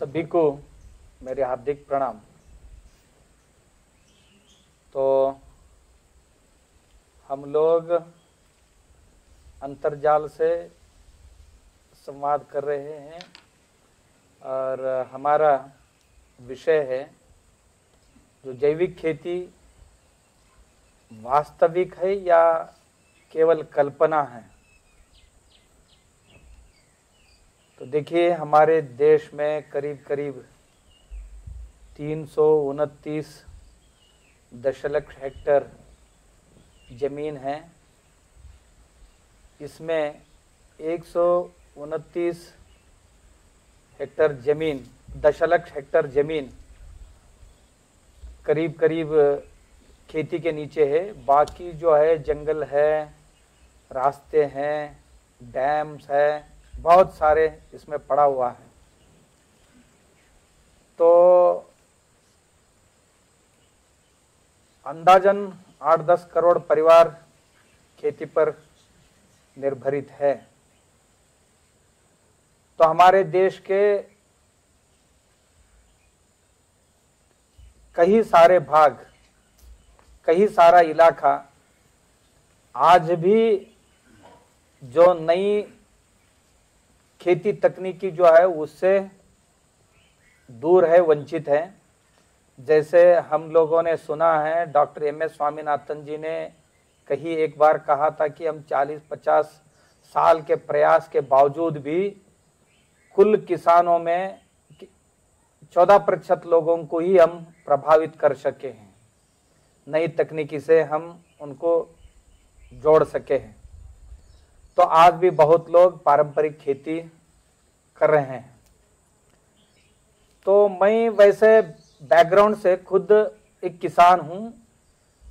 सभी को मेरे हार्दिक प्रणाम। तो हम लोग अंतर्जाल से संवाद कर रहे हैं और हमारा विषय है जो जैविक खेती वास्तविक है या केवल कल्पना है। तो देखिए, हमारे देश में करीब करीब 329 दशलक्ष हेक्टेयर जमीन है। इसमें 129 हेक्टेयर जमीन, दशलक्ष हेक्टेयर जमीन करीब करीब खेती के नीचे है। बाकी जो है जंगल है, रास्ते हैं, डैम्स है, बहुत सारे इसमें पड़ा हुआ है। तो अंदाजन 8-10 करोड़ परिवार खेती पर निर्भरित है। तो हमारे देश के कई सारे भाग, कई सारा इलाका आज भी जो नई खेती तकनीकी जो है उससे दूर है, वंचित है। जैसे हम लोगों ने सुना है, डॉक्टर एम.एस. स्वामीनाथन जी ने कहीं एक बार कहा था कि हम 40-50 साल के प्रयास के बावजूद भी कुल किसानों में 14% लोगों को ही हम प्रभावित कर सके हैं, नई तकनीकी से हम उनको जोड़ सके हैं। तो आज भी बहुत लोग पारंपरिक खेती कर रहे हैं। तो मैं वैसे बैकग्राउंड से खुद एक किसान हूं।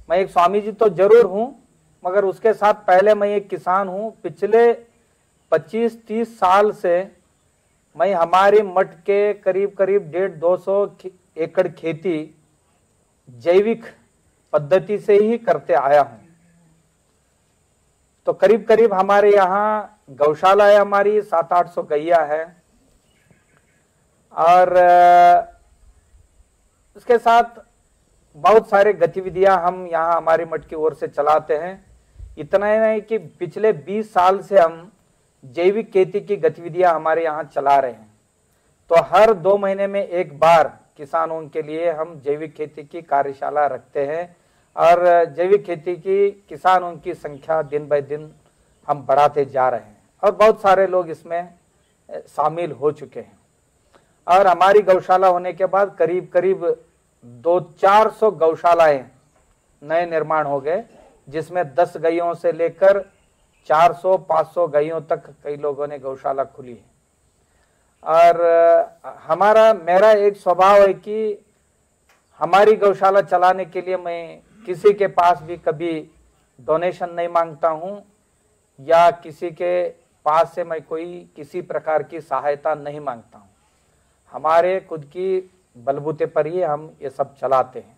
मैं एक स्वामी जी तो जरूर हूं, मगर उसके साथ पहले मैं एक किसान हूं। पिछले 25-30 साल से मैं हमारी मठ के करीब करीब 150-200 एकड़ खेती जैविक पद्धति से ही करते आया हूं। तो करीब करीब हमारे यहाँ गौशाला है, हमारी 700-800 गैया है, और उसके साथ बहुत सारे गतिविधियां हम यहाँ हमारी मठ की ओर से चलाते हैं। इतना ही नहीं कि पिछले 20 साल से हम जैविक खेती की गतिविधियां हमारे यहाँ चला रहे हैं। तो हर 2 महीने में एक बार किसानों के लिए हम जैविक खेती की कार्यशाला रखते हैं, और जैविक खेती की किसानों की संख्या दिन ब दिन हम बढ़ाते जा रहे हैं, और बहुत सारे लोग इसमें शामिल हो चुके हैं। और हमारी गौशाला होने के बाद करीब करीब 200-400 गौशालाएं नए निर्माण हो गए, जिसमें 10 गैयों से लेकर 400-500 गैयों तक कई लोगों ने गौशाला खुली है। और मेरा एक स्वभाव है कि हमारी गौशाला चलाने के लिए मैं किसी के पास भी कभी डोनेशन नहीं मांगता हूं, या किसी के पास से मैं कोई किसी प्रकार की सहायता नहीं मांगता हूं। हमारे खुद की बलबूते पर ही हम ये सब चलाते हैं।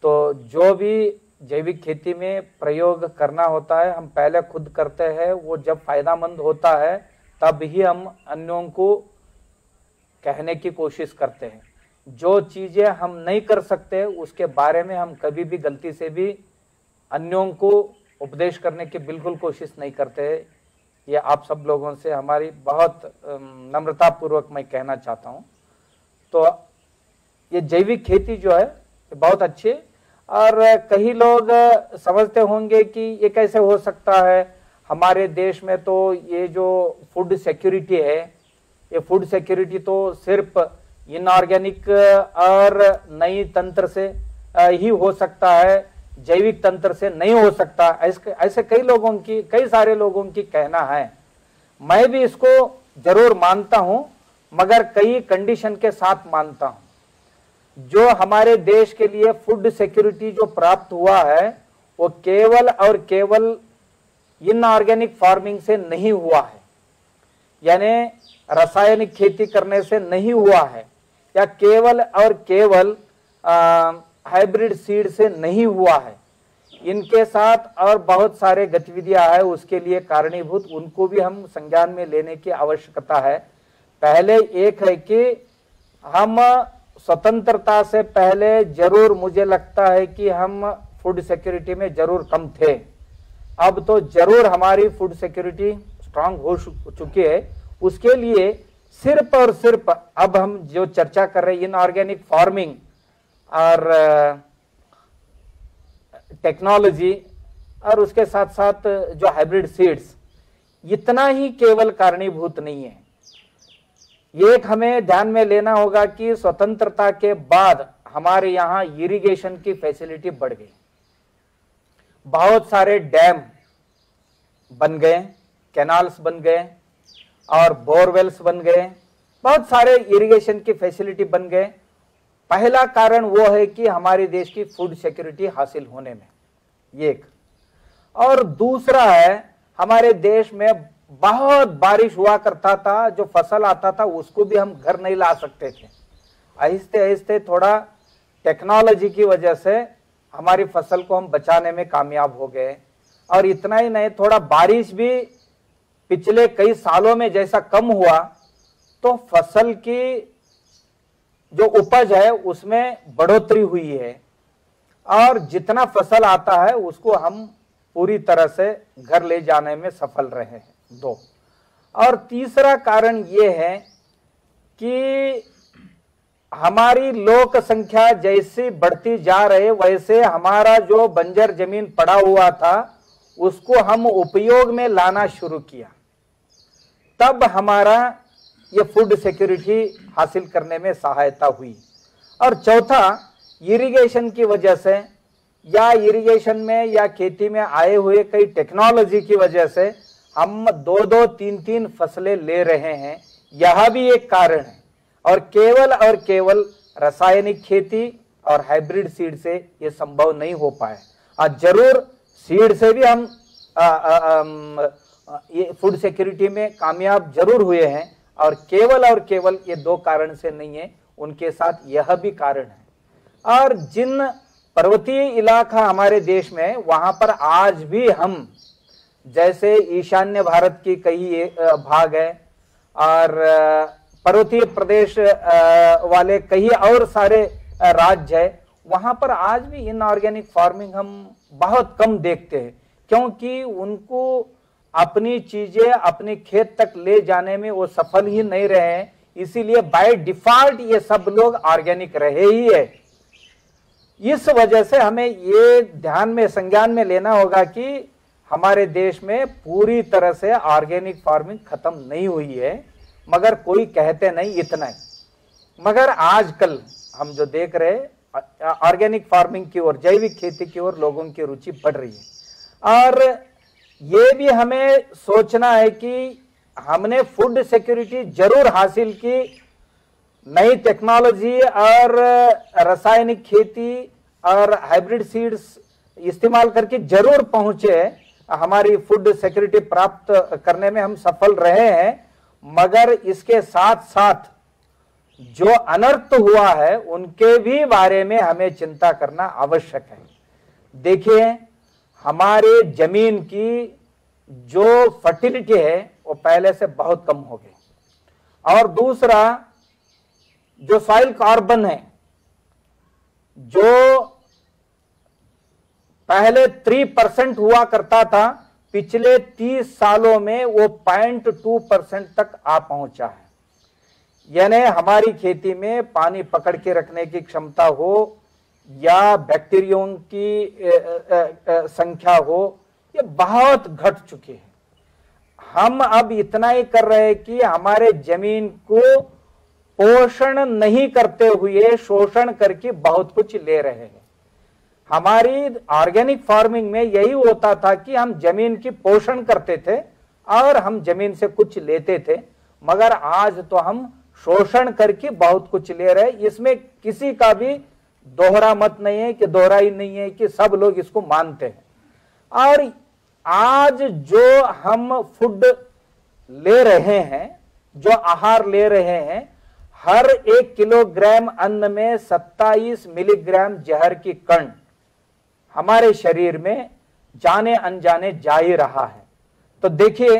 तो जो भी जैविक खेती में प्रयोग करना होता है हम पहले खुद करते हैं। वो जब फायदामंद होता है तब ही हम अन्यों को कहने की कोशिश करते हैं। जो चीजें हम नहीं कर सकते उसके बारे में हम कभी भी गलती से भी अन्यों को उपदेश करने की बिल्कुल कोशिश नहीं करते। ये आप सब लोगों से हमारी बहुत नम्रता पूर्वक मैं कहना चाहता हूँ। तो ये जैविक खेती जो है बहुत अच्छी है, और कई लोग समझते होंगे कि ये कैसे हो सकता है। हमारे देश में तो ये जो फूड सिक्योरिटी है, ये फूड सिक्योरिटी तो सिर्फ इनऑर्गेनिक और नई तंत्र से ही हो सकता है, जैविक तंत्र से नहीं हो सकता। ऐसे कई सारे लोगों की कहना है। मैं भी इसको जरूर मानता हूं, मगर कई कंडीशन के साथ मानता हूं। जो हमारे देश के लिए फूड सिक्योरिटी जो प्राप्त हुआ है वो केवल और केवल इनऑर्गेनिक फार्मिंग से नहीं हुआ है, यानी रासायनिक खेती करने से नहीं हुआ है, या केवल और केवल हाइब्रिड सीड से नहीं हुआ है। इनके साथ और बहुत सारे गतिविधियां है उसके लिए कारणीभूत, उनको भी हम संज्ञान में लेने की आवश्यकता है। पहले एक है कि हम स्वतंत्रता से पहले जरूर मुझे लगता है कि हम फूड सिक्योरिटी में जरूर कम थे। अब तो जरूर हमारी फूड सिक्योरिटी स्ट्रांग हो चुकी है। उसके लिए सिर्फ और सिर्फ अब हम जो चर्चा कर रहे हैं इनऑर्गेनिक फार्मिंग और टेक्नोलॉजी और उसके साथ साथ जो हाइब्रिड सीड्स, इतना ही केवल कारणीभूत नहीं है। एक हमें ध्यान में लेना होगा कि स्वतंत्रता के बाद हमारे यहां इरिगेशन की फैसिलिटी बढ़ गई, बहुत सारे डैम बन गए, कैनाल्स बन गए और बोरवेल्स बन गए, बहुत सारे इरिगेशन की फैसिलिटी बन गए। पहला कारण वो है कि हमारे देश की फूड सिक्योरिटी हासिल होने में, एक। और दूसरा है हमारे देश में बहुत बारिश हुआ करता था, जो फसल आता था उसको भी हम घर नहीं ला सकते थे। आहिस्ते आहिस्ते थोड़ा टेक्नोलॉजी की वजह से हमारी फसल को हम बचाने में कामयाब हो गए। और इतना ही नहीं, थोड़ा बारिश भी पिछले कई सालों में जैसा कम हुआ तो फसल की जो उपज है उसमें बढ़ोतरी हुई है और जितना फसल आता है उसको हम पूरी तरह से घर ले जाने में सफल रहे हैं, दो। और तीसरा कारण यह है कि हमारी लोक संख्या जैसी बढ़ती जा रही वैसे हमारा जो बंजर जमीन पड़ा हुआ था उसको हम उपयोग में लाना शुरू किया, तब हमारा ये फूड सिक्योरिटी हासिल करने में सहायता हुई। और चौथा, इरिगेशन की वजह से या इरिगेशन में या खेती में आए हुए कई टेक्नोलॉजी की वजह से हम 2-2, 3-3 फसलें ले रहे हैं, यह भी एक कारण है। और केवल रासायनिक खेती और हाइब्रिड सीड से ये संभव नहीं हो पाए। जरूर सीड से भी हम ये फूड सिक्योरिटी में कामयाब जरूर हुए हैं, और केवल ये दो कारण से नहीं है, उनके साथ यह भी कारण है। और जिन पर्वतीय इलाका हमारे देश में, वहां पर आज भी हम, जैसे ईशान्य भारत की कई भाग है और पर्वतीय प्रदेश वाले कई और सारे राज्य है, वहां पर आज भी इनऑर्गेनिक फार्मिंग हम बहुत कम देखते हैं, क्योंकि उनको अपनी चीजें अपने खेत तक ले जाने में वो सफल ही नहीं रहे हैं। इसीलिए बाय डिफॉल्ट ये सब लोग ऑर्गेनिक रहे ही है। इस वजह से हमें ये ध्यान में संज्ञान में लेना होगा कि हमारे देश में पूरी तरह से ऑर्गेनिक फार्मिंग खत्म नहीं हुई है, मगर कोई कहते नहीं इतना ही। मगर आजकल हम जो देख रहे ऑर्गेनिक फार्मिंग की ओर, जैविक खेती की ओर लोगों की रुचि बढ़ रही है। और ये भी हमें सोचना है कि हमने फूड सिक्योरिटी जरूर हासिल की, नई टेक्नोलॉजी और रासायनिक खेती और हाइब्रिड सीड्स इस्तेमाल करके जरूर पहुंचे, हमारी फूड सिक्योरिटी प्राप्त करने में हम सफल रहे हैं। मगर इसके साथ साथ जो अनर्थ हुआ है उनके भी बारे में हमें चिंता करना आवश्यक है। देखिए, हमारे जमीन की जो फर्टिलिटी है वो पहले से बहुत कम हो गई, और दूसरा जो सॉइल कार्बन है, जो पहले 3% हुआ करता था, पिछले 30 सालों में वो 0.2% तक आ पहुंचा है। यानी हमारी खेती में पानी पकड़ के रखने की क्षमता हो या बैक्टीरियों की संख्या हो, ये बहुत घट चुकी है। हम अब इतना ही कर रहे हैं कि हमारे जमीन को पोषण नहीं करते हुए शोषण करके बहुत कुछ ले रहे हैं। हमारी ऑर्गेनिक फार्मिंग में यही होता था कि हम जमीन की पोषण करते थे और हम जमीन से कुछ लेते थे, मगर आज तो हम शोषण करके बहुत कुछ ले रहे हैं। इसमें किसी का भी दोहरा मत नहीं है कि दोहराई नहीं है कि सब लोग इसको मानते हैं। और आज जो हम फूड ले रहे हैं, जो आहार ले रहे हैं, हर 1 किलोग्राम अन्न में 27 मिलीग्राम जहर की कण हमारे शरीर में जाने अनजाने जा ही रहा है। तो देखिए,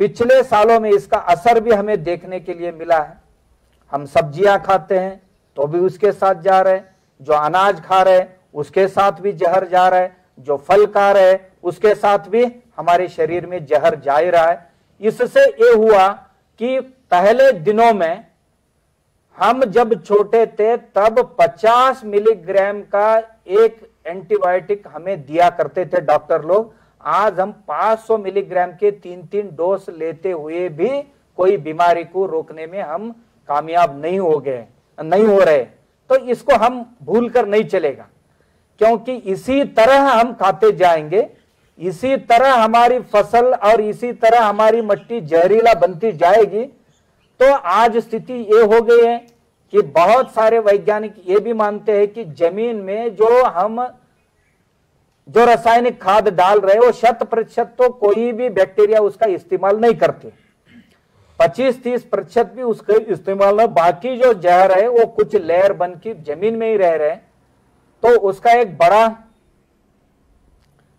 पिछले सालों में इसका असर भी हमें देखने के लिए मिला है। हम सब्जियां खाते हैं तो भी उसके साथ जा रहे हैं, जो अनाज खा रहे हैं उसके साथ भी जहर जा रहा है, जो फल खा रहे हैं उसके साथ भी हमारे शरीर में जहर जा ही रहा है। इससे ये हुआ कि पहले दिनों में हम जब छोटे थे तब 50 मिलीग्राम का एक एंटीबायोटिक हमें दिया करते थे डॉक्टर लोग। आज हम 500 मिलीग्राम के 3-3 डोज लेते हुए भी कोई बीमारी को रोकने में हम कामयाब नहीं हो रहे। तो इसको हम भूल कर नहीं चलेगा, क्योंकि इसी तरह हम खाते जाएंगे, इसी तरह हमारी फसल और इसी तरह हमारी मिट्टी जहरीला बनती जाएगी। तो आज स्थिति ये हो गई है कि बहुत सारे वैज्ञानिक ये भी मानते हैं कि जमीन में जो रासायनिक खाद डाल रहे हैं वो 100% तो कोई भी बैक्टीरिया उसका इस्तेमाल नहीं करते, 25-30% भी उसका इस्तेमाल ना, बाकी जो जहर है वो कुछ लेयर बन के जमीन में ही रह रहे हैं। तो उसका एक बड़ा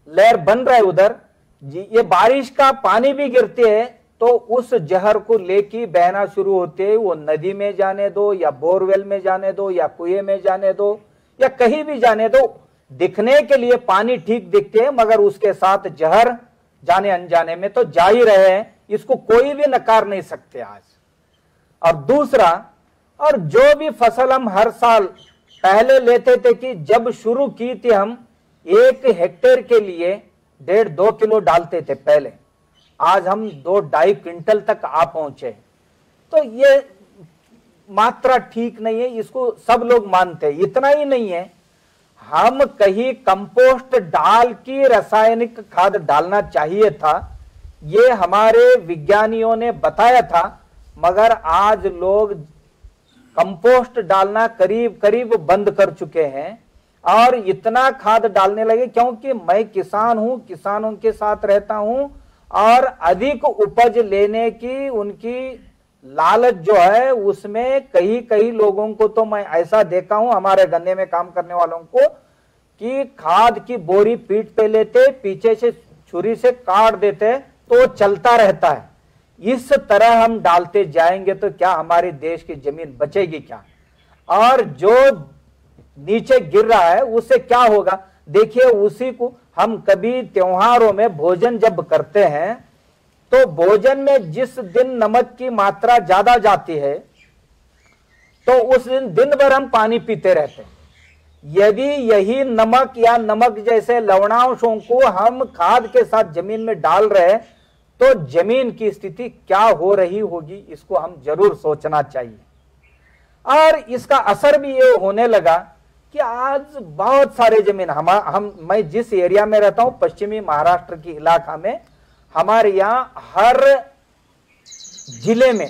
लेयर बन रहा है उधर। ये बारिश का पानी भी गिरते है तो उस जहर को लेके बहना शुरू होते हैं, वो नदी में जाने दो या बोरवेल में जाने दो या कुएं में जाने दो या कहीं भी जाने दो, दिखने के लिए पानी ठीक दिखते हैं मगर उसके साथ जहर जाने अनजाने में तो जा ही रहे हैं। इसको कोई भी नकार नहीं सकते आज। और दूसरा, और जो भी फसल हम हर साल पहले लेते थे कि जब शुरू की थी हम 1 हेक्टेयर के लिए 1.5-2 किलो डालते थे पहले, आज हम 2-2.5 क्विंटल तक आ पहुंचे। तो ये मात्रा ठीक नहीं है, इसको सब लोग मानते हैं। इतना ही नहीं है, हम कहीं कंपोस्ट डाल की रासायनिक खाद डालना चाहिए था, ये हमारे विज्ञानियों ने बताया था, मगर आज लोग कंपोस्ट डालना करीब करीब बंद कर चुके हैं और इतना खाद डालने लगे। क्योंकि मैं किसान हूं, किसानों के साथ रहता हूं और अधिक उपज लेने की उनकी लालच जो है उसमें कई लोगों को तो मैं ऐसा देखा हूं, हमारे गन्ने में काम करने वालों को, कि खाद की बोरी पीठ पे लेते, पीछे से छुरी से काट देते तो चलता रहता है। इस तरह हम डालते जाएंगे तो क्या हमारे देश की जमीन बचेगी क्या? और जो नीचे गिर रहा है उससे क्या होगा? देखिए, उसी को हम कभी त्योहारों में भोजन जब करते हैं तो भोजन में जिस दिन नमक की मात्रा ज्यादा जाती है तो उस दिन भर हम पानी पीते रहते हैं। यदि यही नमक या नमक जैसे लवणांशों को हम खाद के साथ जमीन में डाल रहे हैं तो जमीन की स्थिति क्या हो रही होगी, इसको हम जरूर सोचना चाहिए। और इसका असर भी ये होने लगा कि आज बहुत सारे जमीन मैं जिस एरिया में रहता हूं, पश्चिमी महाराष्ट्र की इलाका में, हमारे यहां हर जिले में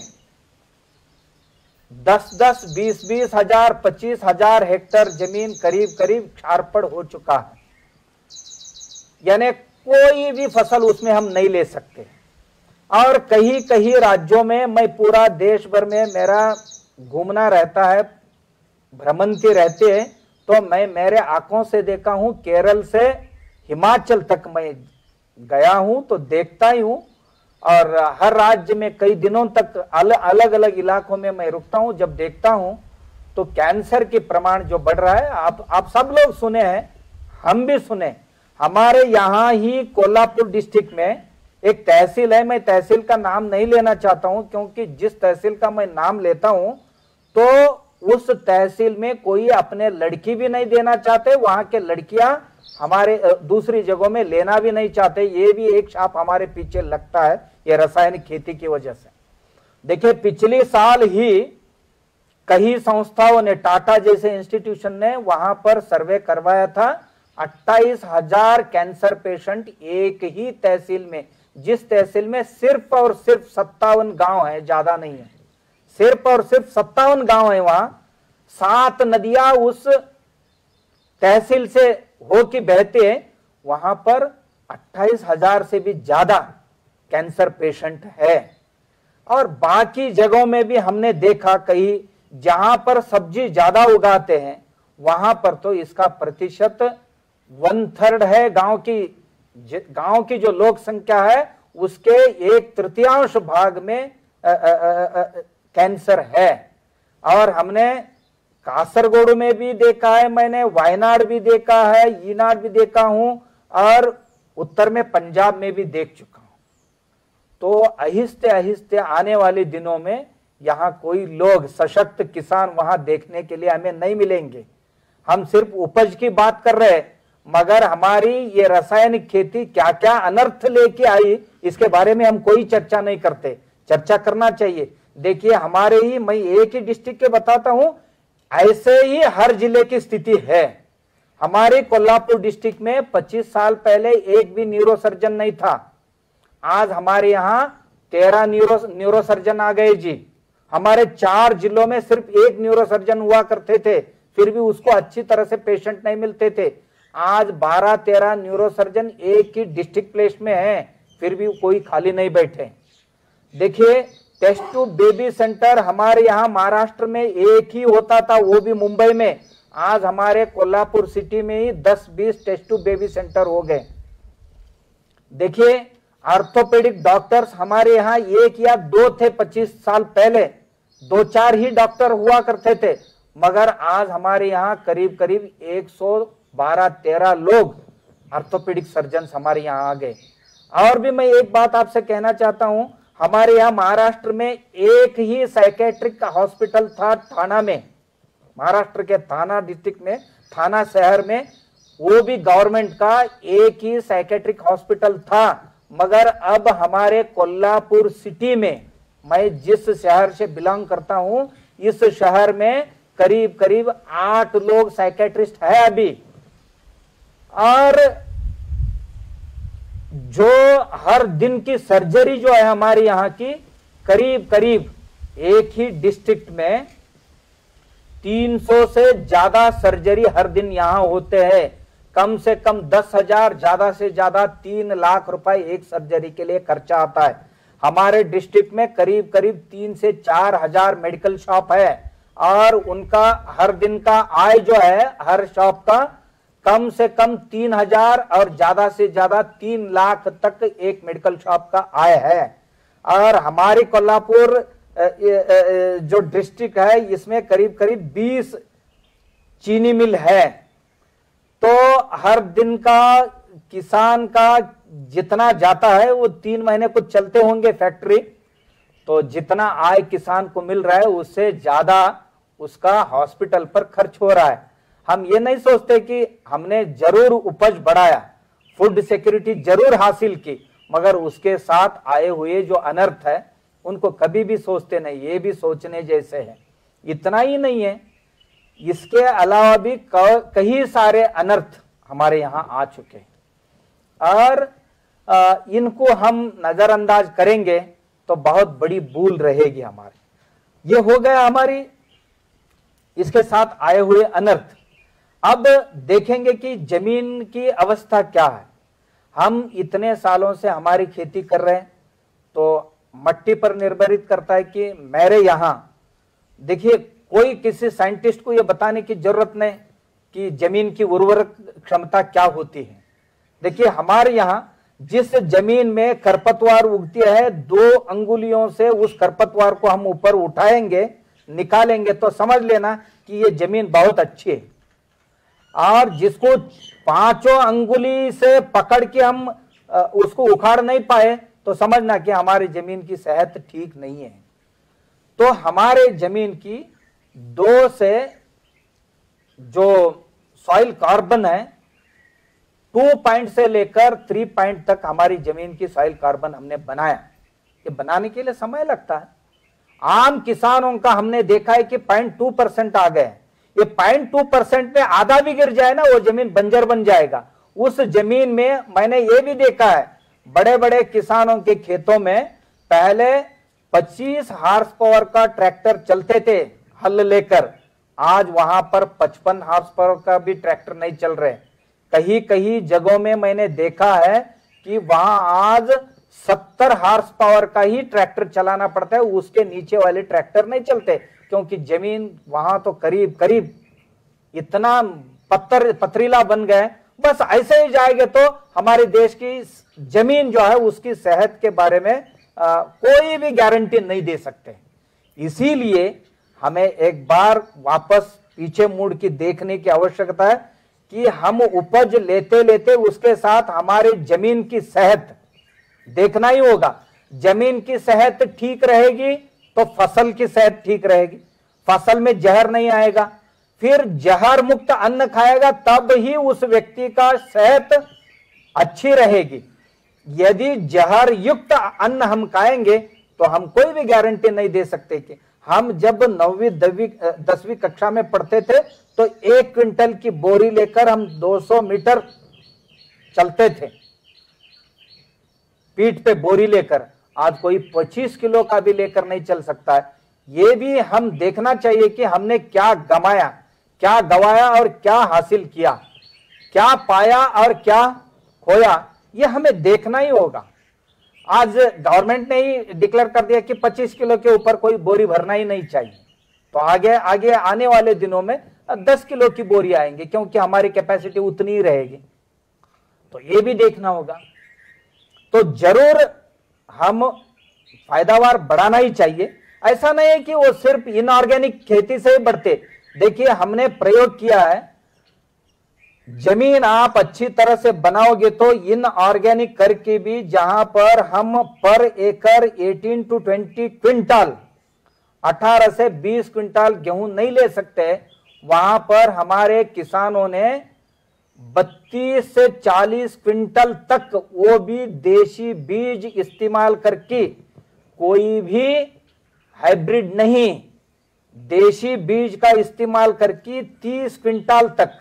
10-10, 20-20 हजार, 25 हजार हेक्टेयर जमीन करीब करीब क्षारपड़ हो चुका है। यानी कोई भी फसल उसमें हम नहीं ले सकते। और कहीं कहीं राज्यों में, मैं पूरा देश भर में मेरा घूमना रहता है, भ्रमंती रहते हैं, तो मैं मेरे आंखों से देखा हूं, केरल से हिमाचल तक मैं गया हूं तो देखता ही हूं। और हर राज्य में कई दिनों तक अलग अलग इलाकों में मैं रुकता हूं, जब देखता हूं तो कैंसर के प्रमाण जो बढ़ रहा है, आप सब लोग सुने हैं, हम भी सुने। हमारे यहां ही कोल्हापुर डिस्ट्रिक्ट में एक तहसील है, मैं तहसील का नाम नहीं लेना चाहता हूं क्योंकि जिस तहसील का मैं नाम लेता हूं तो उस तहसील में कोई अपने लड़की भी नहीं देना चाहते, वहां के लड़कियां हमारे दूसरी जगहों में लेना भी नहीं चाहते। ये भी एक छाप हमारे पीछे लगता है, ये रासायनिक खेती की वजह से। देखिए, पिछले साल ही कई संस्थाओं ने, टाटा जैसे इंस्टीट्यूशन ने वहां पर सर्वे करवाया था, 28,000 कैंसर पेशेंट एक ही तहसील में, जिस तहसील में सिर्फ और सिर्फ 57 गांव है, ज्यादा नहीं है, सिर्फ और सिर्फ 57 गांव है। वहां 7 नदियां उस तहसील से होके बहते हैं, वहां पर 28,000 से भी ज्यादा कैंसर पेशेंट है। और बाकी जगहों में भी हमने देखा, कहीं जहां पर सब्जी ज्यादा उगाते हैं वहां पर तो इसका प्रतिशत 1/3 है। गांव की जो लोक संख्या है उसके 1/3 भाग में कैंसर है। और हमने कासरगोड में भी देखा है, मैंने वायनाड भी देखा है, ईनाड भी देखा हूं और उत्तर में पंजाब में भी देख चुका हूं। तो आहिस्ते आहिस्ते आने वाले दिनों में यहां कोई लोग सशक्त किसान वहां देखने के लिए हमें नहीं मिलेंगे। हम सिर्फ उपज की बात कर रहे हैं, मगर हमारी ये रासायनिक खेती क्या क्या अनर्थ लेके आई इसके बारे में हम कोई चर्चा नहीं करते। चर्चा करना चाहिए। देखिए हमारे ही, मैं एक ही डिस्ट्रिक्ट के बताता हूं, ऐसे ही हर जिले की स्थिति है। हमारे कोल्हापुर डिस्ट्रिक्ट में 25 साल पहले एक भी न्यूरोसर्जन नहीं था। आज हमारे यहां 13 न्यूरोसर्जन आ गए जी। हमारे 4 जिलों में सिर्फ एक न्यूरोसर्जन हुआ करते थे, फिर भी उसको अच्छी तरह से पेशेंट नहीं मिलते थे। आज 12-13 न्यूरोसर्जन एक ही डिस्ट्रिक्ट प्लेस में है, फिर भी कोई खाली नहीं बैठे। देखिए टेस्ट टू बेबी सेंटर हमारे यहाँ महाराष्ट्र में एक ही होता था, वो भी मुंबई में। आज हमारे कोल्हापुर सिटी में ही 10-20 टेस्ट टू बेबी सेंटर हो गए। देखिए ऑर्थोपेडिक डॉक्टर्स हमारे यहाँ एक या दो थे 25 साल पहले, 2-4 ही डॉक्टर हुआ करते थे, मगर आज हमारे यहाँ करीब करीब 112-13 लोग ऑर्थोपेडिक सर्जन हमारे यहाँ आ गए। और भी मैं एक बात आपसे कहना चाहता हूं, हमारे यहाँ महाराष्ट्र में एक ही साइकेट्रिक हॉस्पिटल था थाना में, महाराष्ट्र के थाना डिस्ट्रिक्ट में, थाना शहर में, वो भी गवर्नमेंट का एक ही साइकेट्रिक हॉस्पिटल था। मगर अब हमारे कोल्हापुर सिटी में, मैं जिस शहर से बिलोंग करता हूं, इस शहर में करीब करीब 8 लोग साइकेट्रिस्ट है अभी। और जो हर दिन की सर्जरी जो है हमारी यहाँ की, करीब करीब एक ही डिस्ट्रिक्ट में 300 से ज्यादा सर्जरी हर दिन यहाँ होते हैं। कम से कम 10,000, ज्यादा से ज्यादा 3 लाख रुपए एक सर्जरी के लिए खर्चा आता है। हमारे डिस्ट्रिक्ट में करीब करीब 3 से 4 हजार मेडिकल शॉप है और उनका हर दिन का आय जो है हर शॉप का कम से कम 3,000 और ज्यादा से ज्यादा 3 लाख तक एक मेडिकल शॉप का आय है। और हमारी कोल्हापुर जो डिस्ट्रिक्ट है इसमें करीब करीब 20 चीनी मिल है। तो हर दिन का किसान का जितना जाता है वो 3 महीने कुछ चलते होंगे फैक्ट्री, तो जितना आय किसान को मिल रहा है उससे ज्यादा उसका हॉस्पिटल पर खर्च हो रहा है। हम ये नहीं सोचते कि हमने जरूर उपज बढ़ाया, फूड सिक्योरिटी जरूर हासिल की, मगर उसके साथ आए हुए जो अनर्थ है उनको कभी भी सोचते नहीं। ये भी सोचने जैसे है। इतना ही नहीं है, इसके अलावा भी कई सारे अनर्थ हमारे यहाँ आ चुके हैं और इनको हम नजरअंदाज करेंगे तो बहुत बड़ी भूल रहेगी हमारी। ये हो गया हमारी इसके साथ आए हुए अनर्थ। अब देखेंगे कि जमीन की अवस्था क्या है। हम इतने सालों से हमारी खेती कर रहे हैं, तो मट्टी पर निर्भरित करता है कि मेरे यहां देखिए, कोई किसी साइंटिस्ट को यह बताने की जरूरत नहीं कि जमीन की उर्वरक क्षमता क्या होती है। देखिए हमारे यहां जिस जमीन में खरपतवार उगती है, 2 अंगुलियों से उस खरपतवार को हम ऊपर उठाएंगे, निकालेंगे तो समझ लेना कि ये जमीन बहुत अच्छी है। और जिसको 5 अंगुली से पकड़ के हम उसको उखाड़ नहीं पाए तो समझना कि हमारी जमीन की सेहत ठीक नहीं है। तो हमारे जमीन की 2 से जो सॉइल कार्बन है 2 पॉइंट से लेकर 3 पॉइंट तक हमारी जमीन की सॉइल कार्बन हमने बनाया। ये बनाने के लिए समय लगता है। आम किसानों का हमने देखा है कि 0.2% आ गए। ये 0.2% में आधा भी गिर जाए ना, वो जमीन बंजर बन जाएगा। उस जमीन में मैंने ये भी देखा है, बड़े बड़े किसानों के खेतों में पहले 25 हार्स पावर का ट्रैक्टर चलते थे हल लेकर, आज वहां पर 55 हार्स पावर का भी ट्रैक्टर नहीं चल रहे। कहीं कहीं जगहों में मैंने देखा है कि वहां आज 70 हार्स पावर का ही ट्रैक्टर चलाना पड़ता है, उसके नीचे वाले ट्रैक्टर नहीं चलते, क्योंकि जमीन वहां तो करीब करीब इतना पथरीला बन गए। बस ऐसे ही जाएंगे तो हमारे देश की जमीन जो है उसकी सेहत के बारे में कोई भी गारंटी नहीं दे सकते। इसीलिए हमें एक बार वापस पीछे मुड़ के देखने की आवश्यकता है कि हम उपज लेते लेते उसके साथ हमारे जमीन की सेहत देखना ही होगा। जमीन की सेहत ठीक रहेगी तो फसल की सेहत ठीक रहेगी, फसल में जहर नहीं आएगा, फिर जहर मुक्त अन्न खाएगा तब ही उस व्यक्ति का सेहत अच्छी रहेगी। यदि जहर युक्त अन्न हम खाएंगे तो हम कोई भी गारंटी नहीं दे सकते। कि हम जब 9वीं 10वीं कक्षा में पढ़ते थे तो 1 क्विंटल की बोरी लेकर हम 200 मीटर चलते थे, पीठ पे बोरी लेकर। आज कोई 25 किलो का भी लेकर नहीं चल सकता है। ये भी हम देखना चाहिए कि हमने क्या गमाया, क्या गवाया और क्या हासिल किया, क्या पाया और क्या खोया, ये हमें देखना ही होगा। आज गवर्नमेंट ने ही डिक्लेयर कर दिया कि 25 किलो के ऊपर कोई बोरी भरना ही नहीं चाहिए, तो आगे आगे आने वाले दिनों में 10 किलो की बोरी आएंगे, क्योंकि हमारी कैपेसिटी उतनी ही रहेगी। तो ये भी देखना होगा। तो जरूर हम फायदावार बढ़ाना ही चाहिए। ऐसा नहीं है कि वो सिर्फ इनऑर्गेनिक खेती से ही बढ़ते। देखिए, हमने प्रयोग किया है, जमीन आप अच्छी तरह से बनाओगे तो इनऑर्गेनिक करके भी जहां पर हम पर एकड़ 18 to 20 क्विंटल 18 से 20 क्विंटल गेहूं नहीं ले सकते, वहां पर हमारे किसानों ने 32 से 40 क्विंटल तक, वो भी देशी बीज इस्तेमाल करके, कोई भी हाइब्रिड नहीं, देशी बीज का इस्तेमाल करके 30 क्विंटल तक,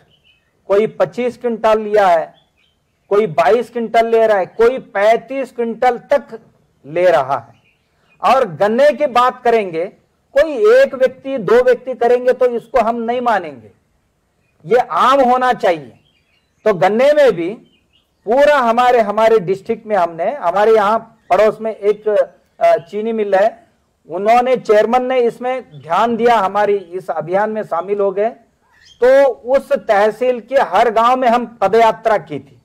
कोई 25 क्विंटल लिया है, कोई 22 क्विंटल ले रहा है, कोई 35 क्विंटल तक ले रहा है। और गन्ने की बात करेंगे, कोई एक व्यक्ति 2 व्यक्ति करेंगे तो इसको हम नहीं मानेंगे, ये आम होना चाहिए। तो गन्ने में भी पूरा हमारे डिस्ट्रिक्ट में हमने, हमारे यहां पड़ोस में एक चीनी मिल है, उन्होंने, चेयरमैन ने इसमें ध्यान दिया, हमारी इस अभियान में शामिल हो गए। तो उस तहसील के हर गांव में हम पदयात्रा की थी,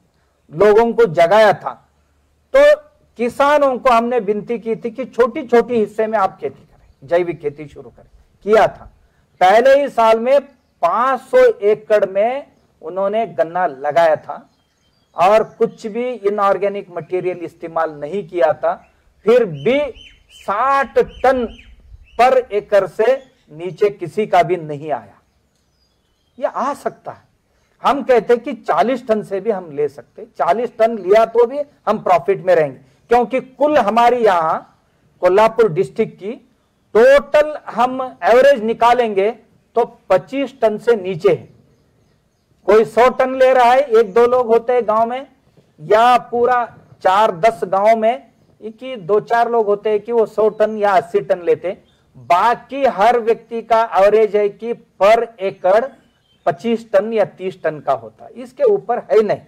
लोगों को जगाया था। तो किसानों को हमने विनती की थी कि छोटी छोटी हिस्से में आप खेती करें, जैविक खेती शुरू करें। किया था, पहले ही साल में 500 एकड़ में उन्होंने गन्ना लगाया था और कुछ भी इनऑर्गेनिक मटेरियल इस्तेमाल नहीं किया था। फिर भी 60 टन पर एकड़ से नीचे किसी का भी नहीं आया। ये आ सकता है, हम कहते कि 40 टन से भी हम ले सकते, 40 टन लिया तो भी हम प्रॉफिट में रहेंगे, क्योंकि कुल हमारी यहां कोल्हापुर डिस्ट्रिक्ट की टोटल हम एवरेज निकालेंगे तो 25 टन से नीचे है। कोई 100 टन ले रहा है, 1-2 लोग होते हैं गांव में, या पूरा 4-10 गांव में कि 2-4 लोग होते हैं कि वो 100 टन या 80 टन लेते। बाकी हर व्यक्ति का एवरेज है कि पर एकड़ 25 टन या 30 टन का होता है, इसके ऊपर है नहीं।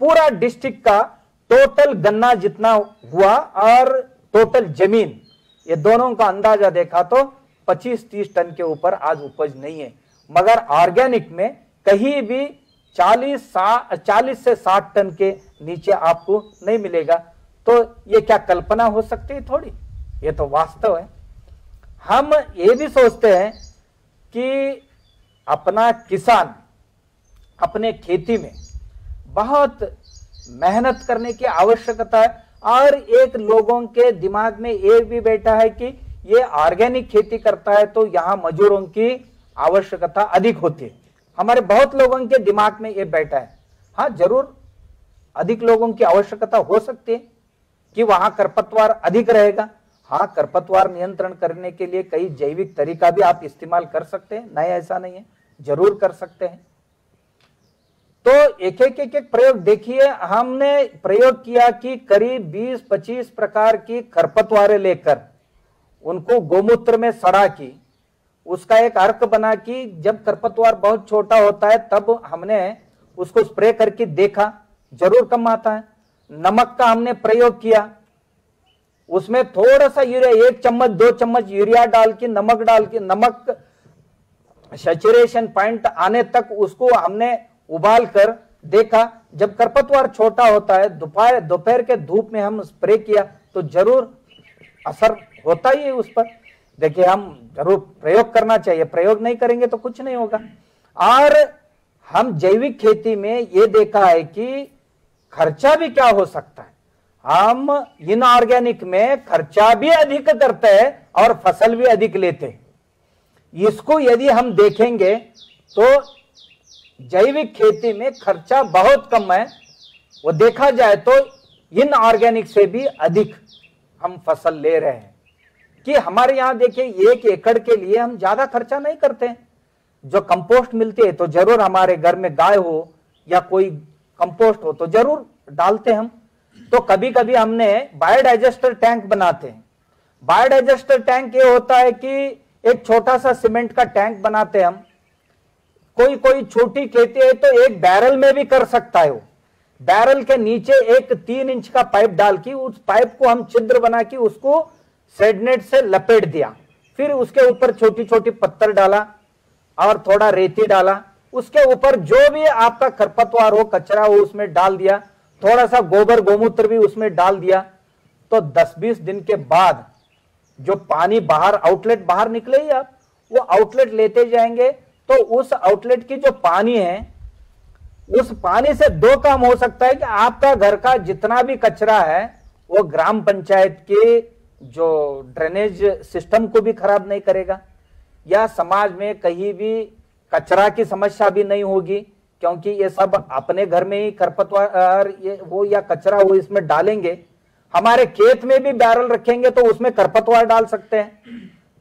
पूरा डिस्ट्रिक्ट का टोटल गन्ना जितना हुआ और टोटल जमीन, ये दोनों का अंदाजा देखा तो 25-30 टन के ऊपर आज उपज नहीं है। मगर ऑर्गेनिक में कहीं भी 40 से 60 टन के नीचे आपको नहीं मिलेगा। तो ये क्या कल्पना हो सकती है? थोड़ी, ये तो वास्तव है। हम ये भी सोचते हैं कि अपना किसान अपने खेती में बहुत मेहनत करने की आवश्यकता है, और एक लोगों के दिमाग में ये भी बैठा है कि ये ऑर्गेनिक खेती करता है तो यहां मजदूरों की आवश्यकता अधिक होती है। हमारे बहुत लोगों के दिमाग में ये बैठा है। हाँ, जरूर अधिक लोगों की आवश्यकता हो सकती है कि वहां खरपतवार अधिक रहेगा। हाँ, खरपतवार नियंत्रण करने के लिए कई जैविक तरीका भी आप इस्तेमाल कर सकते हैं, नहीं ऐसा नहीं है, जरूर कर सकते हैं। तो एक एक प्रयोग देखिए, हमने प्रयोग किया कि करीब 20-25 प्रकार की खरपतवारें लेकर उनको गोमूत्र में सड़ा की, उसका एक अर्क बना कि जब खरपतवार बहुत छोटा होता है तब हमने उसको स्प्रे करके देखा, जरूर कम आता है। नमक का हमने प्रयोग किया, उसमें थोड़ा सा यूरिया, 1 चम्मच 2 चम्मच यूरिया डाल के, नमक सैचुरेशन पॉइंट आने तक उसको हमने उबाल कर देखा। जब खरपतवार छोटा होता है, दोपहर के धूप में हम स्प्रे किया तो जरूर असर होता ही है उस पर। देखिए हम जरूर प्रयोग करना चाहिए, प्रयोग नहीं करेंगे तो कुछ नहीं होगा। और हम जैविक खेती में ये देखा है कि खर्चा भी क्या हो सकता है, हम इनऑर्गेनिक में खर्चा भी अधिक करते हैं और फसल भी अधिक लेते हैं। इसको यदि हम देखेंगे तो जैविक खेती में खर्चा बहुत कम है, वो देखा जाए तो इनऑर्गेनिक से भी अधिक हम फसल ले रहे हैं। कि हमारे यहां देखिए 1 एकड़ के लिए हम ज्यादा खर्चा नहीं करते हैं। जो कंपोस्ट मिलती है तो जरूर हमारे घर में गाय हो या कोई कंपोस्ट हो तो जरूर डालते हम। तो कभी कभी हमने बायोडाइजेस्टर टैंक बनाते हैं। बायोडाइजेस्टर टैंक ये होता है कि एक छोटा सा सीमेंट का टैंक बनाते हैं हम। कोई छोटी खेती है तो एक बैरल में भी कर सकता है। वो बैरल के नीचे एक 3 इंच का पाइप डाल के उस पाइप को हम छिद्र बना के उसको सेडनेट से लपेट दिया, फिर उसके ऊपर छोटी छोटी पत्थर डाला और थोड़ा रेती डाला, उसके ऊपर जो भी आपका खरपतवार हो, कचरा हो उसमें डाल दिया, थोड़ा सा गोबर गोमूत्र भी उसमें डाल दिया। तो 10-20 दिन के बाद जो पानी बाहर आउटलेट बाहर निकले ही आप वो आउटलेट लेते जाएंगे तो उस आउटलेट की जो पानी है उस पानी से 2 काम हो सकता है कि आपका घर का जितना भी कचरा है वो ग्राम पंचायत के जो ड्रेनेज सिस्टम को भी खराब नहीं करेगा, या समाज में कहीं भी कचरा की समस्या भी नहीं होगी, क्योंकि ये सब अपने घर में ही खरपतवार ये वो या कचरा वो इसमें डालेंगे। हमारे खेत में भी बैरल रखेंगे तो उसमें खरपतवार डाल सकते हैं।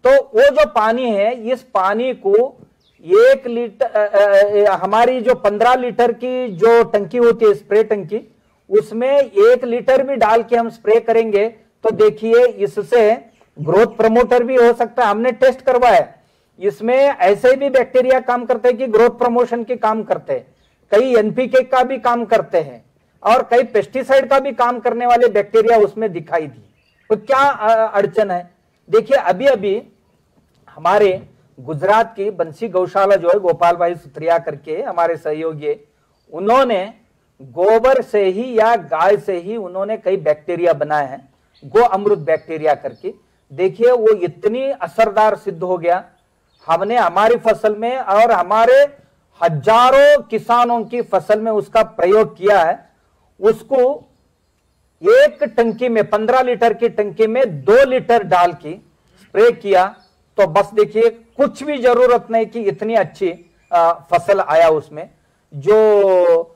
तो वो जो पानी है, इस पानी को 1 लीटर हमारी जो 15 लीटर की जो टंकी होती है स्प्रे टंकी, उसमें 1 लीटर भी डाल के हम स्प्रे करेंगे तो देखिए इससे ग्रोथ प्रमोटर भी हो सकता है। हमने टेस्ट करवाया, इसमें ऐसे भी बैक्टीरिया काम करते हैं कि ग्रोथ प्रमोशन के काम करते हैं, कई एनपीके का भी काम करते हैं और कई पेस्टिसाइड का भी काम करने वाले बैक्टीरिया उसमें दिखाई दी। तो क्या अड़चन है? देखिए अभी अभी हमारे गुजरात की बंसी गौशाला जो है, गोपाल भाई सुत्रिया करके हमारे सहयोगी, उन्होंने गोबर से ही या गाय से ही उन्होंने कई बैक्टीरिया बनाए हैं, गो अमृत बैक्टीरिया करके। देखिए वो इतनी असरदार सिद्ध हो गया। हमने हमारी फसल में और हमारे हजारों किसानों की फसल में उसका प्रयोग किया है। उसको एक टंकी में 15 लीटर की टंकी में 2 लीटर डाल के स्प्रे किया तो बस देखिए कुछ भी जरूरत नहीं कि इतनी अच्छी फसल आया उसमें। जो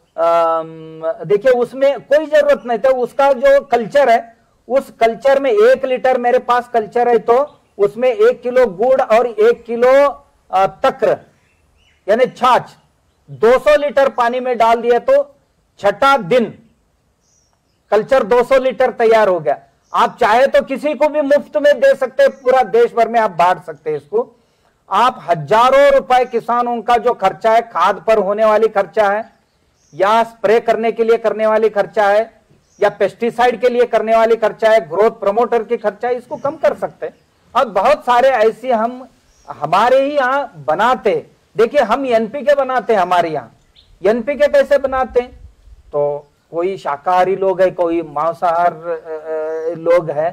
देखिए उसमें कोई जरूरत नहीं था, उसका जो कल्चर है उस कल्चर में 1 लीटर मेरे पास कल्चर है तो उसमें 1 किलो गुड़ और 1 किलो तक्र यानी छाछ 200 लीटर पानी में डाल दिया तो छठा दिन कल्चर 200 लीटर तैयार हो गया। आप चाहे तो किसी को भी मुफ्त में दे सकते हैं, पूरा देश भर में आप बांट सकते हैं इसको। आप हजारों रुपए किसानों का जो खर्चा है, खाद पर होने वाली खर्चा है या स्प्रे करने के लिए करने वाली खर्चा है या पेस्टिसाइड के लिए करने वाली खर्चा है, ग्रोथ प्रमोटर की खर्चा है, इसको कम कर सकते हैं। और बहुत सारे ऐसे हम हमारे ही यहां बनाते, देखिए हम एनपीके बनाते हैं हमारे यहां। एनपीके कैसे बनाते हैं? तो कोई शाकाहारी लोग है, कोई मांसाहार लोग है,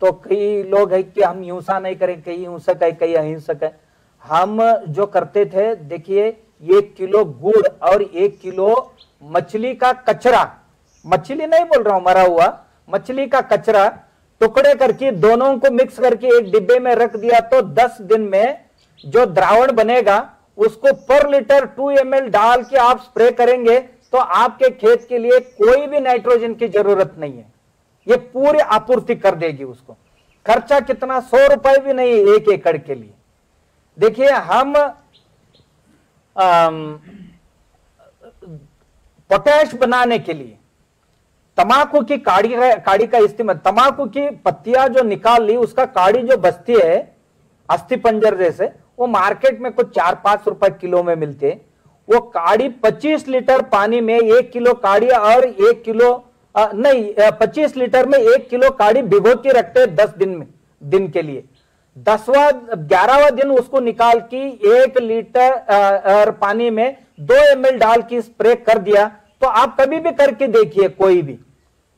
तो कई लोग है कि हम हिंसा नहीं करें, कई हिंसक है कई अहिंसक है। हम जो करते थे देखिए 1 किलो गुड़ और 1 किलो मछली का कचरा, मछली नहीं बोल रहा हूं मरा हुआ, मछली का कचरा टुकड़े करके दोनों को मिक्स करके एक डिब्बे में रख दिया तो 10 दिन में जो द्रावण बनेगा उसको पर लीटर 2 ml डाल के आप स्प्रे करेंगे तो आपके खेत के लिए कोई भी नाइट्रोजन की जरूरत नहीं है, ये पूरी आपूर्ति कर देगी उसको। खर्चा कितना, 100 रुपए भी नहीं 1 एकड़ के लिए। देखिए हम पोटैश बनाने के लिए तंबाकू की काड़ी का इस्तेमाल, तंबाकू की पत्तियां जो निकाल ली उसका काड़ी जो बचती है अस्थि पंजर जैसे, वो मार्केट में कुछ 4-5 रुपए किलो में मिलते हैं। वो काड़ी 25 लीटर पानी में 1 किलो काड़ी और 1 किलो 25 लीटर में 1 किलो काड़ी भिगो के रखते हैं 10 दिन के लिए। 11वां दिन उसको निकाल के 1 लीटर पानी में 2 ml डाल के स्प्रे कर दिया तो आप कभी भी करके देखिए कोई भी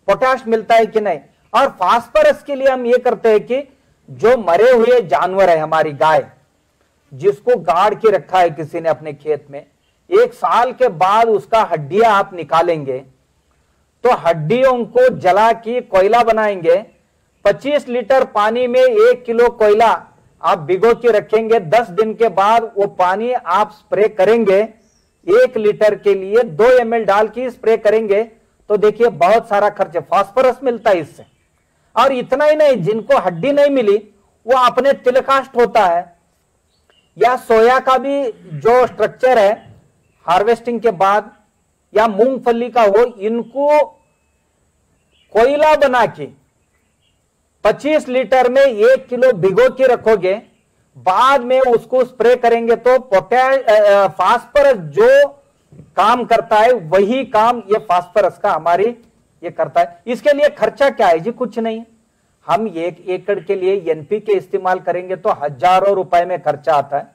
पोटैश मिलता है कि नहीं। और फास्फोरस के लिए हम ये करते हैं कि जो मरे हुए जानवर है, हमारी गाय जिसको गाड़ के रखा है किसी ने अपने खेत में, 1 साल के बाद उसका हड्डियां आप निकालेंगे तो हड्डियों को जला के कोयला बनाएंगे। 25 लीटर पानी में 1 किलो कोयला आप भिगो के रखेंगे, 10 दिन के बाद वो पानी आप स्प्रे करेंगे, 1 लीटर के लिए 2 ml डाल के स्प्रे करेंगे तो देखिए बहुत सारा खर्च, फास्फोरस मिलता है इससे। और इतना ही नहीं, जिनको हड्डी नहीं मिली वो अपने तिलकाष्ट होता है या सोया का भी जो स्ट्रक्चर है हार्वेस्टिंग के बाद, या मूंगफली का हो, इनको कोयला बना के 25 लीटर में 1 किलो भिगो के रखोगे, बाद में उसको स्प्रे करेंगे तो फास्फोरस जो काम करता है वही काम ये फास्फोरस का हमारी ये करता है। इसके लिए खर्चा क्या है जी? कुछ नहीं। हम 1 एकड़ के लिए एनपीके इस्तेमाल करेंगे तो हजारों रुपए में खर्चा आता है,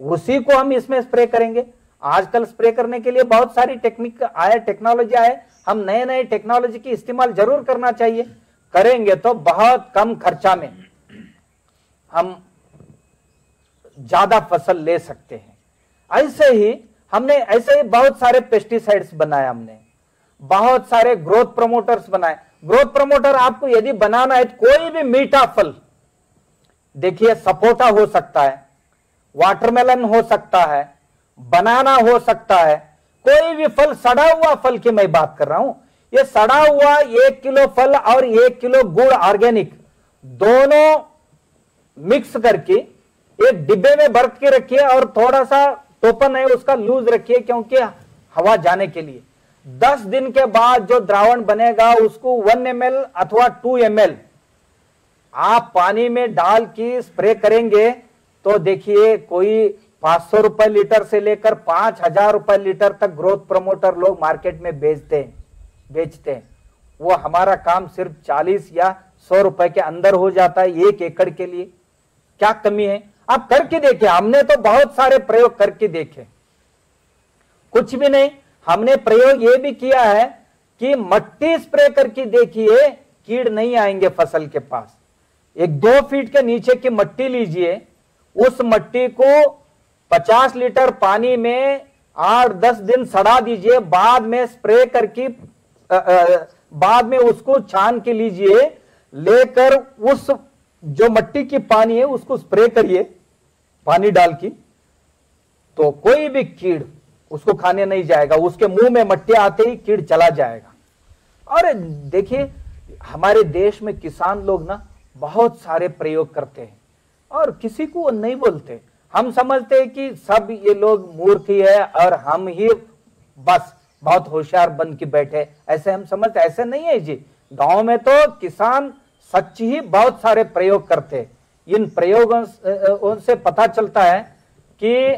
उसी को हम इसमें स्प्रे करेंगे। आजकल स्प्रे करने के लिए बहुत सारी टेक्निक आए, टेक्नोलॉजी आए, हम नए नए टेक्नोलॉजी की इस्तेमाल जरूर करना चाहिए। करेंगे तो बहुत कम खर्चा में हम ज्यादा फसल ले सकते हैं। ऐसे ही बहुत सारे पेस्टिसाइड्स बनाए, हमने बहुत सारे ग्रोथ प्रमोटर्स बनाए। ग्रोथ प्रमोटर आपको यदि बनाना है तो कोई भी मीठा फल, देखिए सपोटा हो सकता है, वाटरमेलन हो सकता है, बनाना हो सकता है, कोई भी फल, सड़ा हुआ फल की मैं बात कर रहा हूं, ये सड़ा हुआ 1 किलो फल और 1 किलो गुड़ ऑर्गेनिक दोनों मिक्स करके एक डिब्बे में भर के रखिए और थोड़ा सा टोपन है उसका लूज रखिए क्योंकि हवा जाने के लिए। 10 दिन के बाद जो द्रावण बनेगा उसको 1 ml अथवा 2 ml आप पानी में डाल के स्प्रे करेंगे तो देखिए कोई 500 रुपए लीटर से लेकर 5000 रुपए लीटर तक ग्रोथ प्रमोटर लोग मार्केट में बेचते हैं। वो हमारा काम सिर्फ 40 या 100 रुपए के अंदर हो जाता है 1 एकड़ के लिए। क्या कमी है? आप करके देखिए, हमने तो बहुत सारे प्रयोग करके देखे, कुछ भी नहीं। हमने प्रयोग ये भी किया है कि मट्टी स्प्रे करके देखिए, कीड़ नहीं आएंगे फसल के पास। 1-2 फीट के नीचे की मट्टी लीजिए, उस मट्टी को 50 लीटर पानी में 8-10 दिन सड़ा दीजिए, बाद में स्प्रे करके बाद में उसको छान के लीजिए, लेकर उस जो मट्टी की पानी है उसको स्प्रे करिए पानी डाल की, तो कोई भी कीड़ उसको खाने नहीं जाएगा, उसके मुंह में मट्टी आते ही कीड़ चला जाएगा। और देखिए हमारे देश में किसान लोग ना बहुत सारे प्रयोग करते हैं और किसी को नहीं बोलते। हम समझते हैं कि सब ये लोग मूर्ख ही है और हम ही बस बहुत होशियार बन के बैठे, ऐसे हम समझते। ऐसे नहीं है जी, गांव में तो किसान सच ही बहुत सारे प्रयोग करते हैं। इन प्रयोगों से पता चलता है कि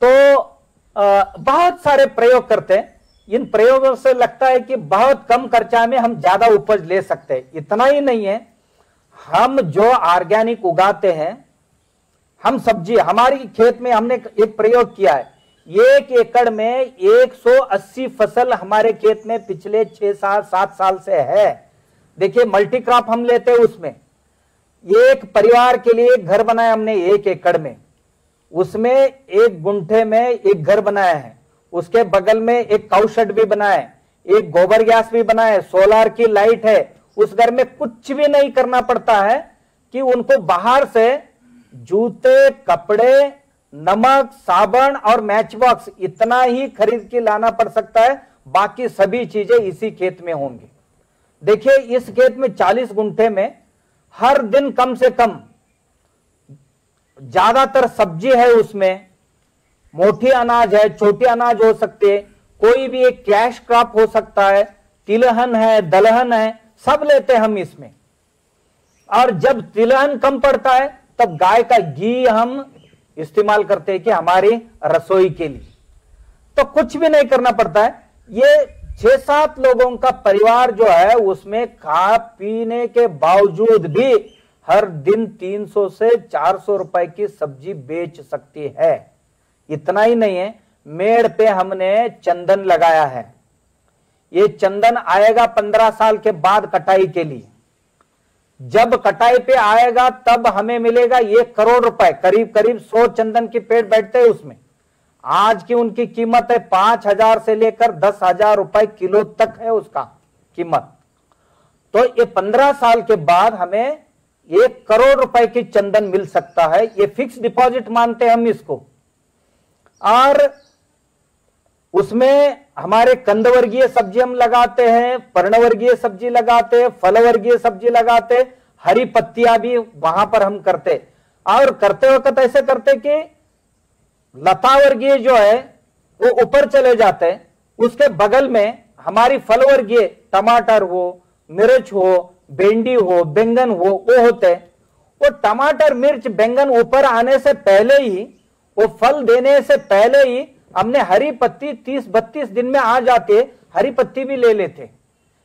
तो बहुत सारे प्रयोग करते हैं। इन प्रयोगों से लगता है कि बहुत कम खर्चा में हम ज्यादा उपज ले सकते हैं। इतना ही नहीं है, हम जो ऑर्गेनिक उगाते हैं, हम सब्जी, हमारी खेत में हमने एक प्रयोग किया है, 1 एकड़ में 180 फसल हमारे खेत में पिछले 6-7 साल से है। देखिए मल्टी क्रॉप हम लेते हैं, उसमें एक परिवार के लिए घर बनाया हमने 1 एकड़ में, उसमें 1 गुंठे में एक घर बनाया है, उसके बगल में एक काऊ शेड भी बनाया है, एक गोबर गैस भी बनाया है, सोलर की लाइट है। उस घर में कुछ भी नहीं करना पड़ता है कि उनको बाहर से जूते, कपड़े, नमक, साबुन और मैच बॉक्स इतना ही खरीद के लाना पड़ सकता है, बाकी सभी चीजें इसी खेत में होंगी। देखिए इस खेत में 40 गुंठे में हर दिन कम से कम, ज्यादातर सब्जी है, उसमें मोटी अनाज है, छोटी अनाज हो सकते हैं, कोई भी एक कैश क्रॉप हो सकता है, तिलहन है, दलहन है, सब लेते हैं हम इसमें। और जब तिलहन कम पड़ता है तब गाय का घी हम इस्तेमाल करते हैं कि हमारी रसोई के लिए। तो कुछ भी नहीं करना पड़ता है। ये 6-7 लोगों का परिवार जो है उसमें खा पीने के बावजूद भी हर दिन 300 से 400 रुपए की सब्जी बेच सकती है। इतना ही नहीं है, मेड़ पे हमने चंदन लगाया है। ये चंदन आएगा 15 साल के बाद कटाई के लिए। जब कटाई पे आएगा तब हमें मिलेगा 1 करोड़ रुपए, करीब करीब 100 चंदन के पेड़ बैठते हैं उसमें। आज की उनकी कीमत है 5,000 से लेकर 10,000 रुपए किलो तक है उसका कीमत। तो ये 15 साल के बाद हमें 1 करोड़ रुपए की चंदन मिल सकता है। ये फिक्स डिपॉजिट मानते हैं हम इसको। और उसमें हमारे कंदवर्गीय सब्जी हम लगाते हैं, पर्णवर्गीय सब्जी लगाते हैं, फलवर्गीय सब्जी लगाते, हरी पत्तियां भी वहां पर हम करते। और करते वक्त ऐसे करते कि लता वर्गीय जो है वो ऊपर चले जाते, उसके बगल में हमारी फल वर्गीय टमाटर हो, मिर्च हो, भिंडी हो, बैंगन हो, वो होते। वो टमाटर, मिर्च, बैंगन ऊपर आने से पहले ही, वो फल देने से पहले ही हमने हरी पत्ती 30-32 दिन में आ जाते, हरी पत्ती भी ले लेते।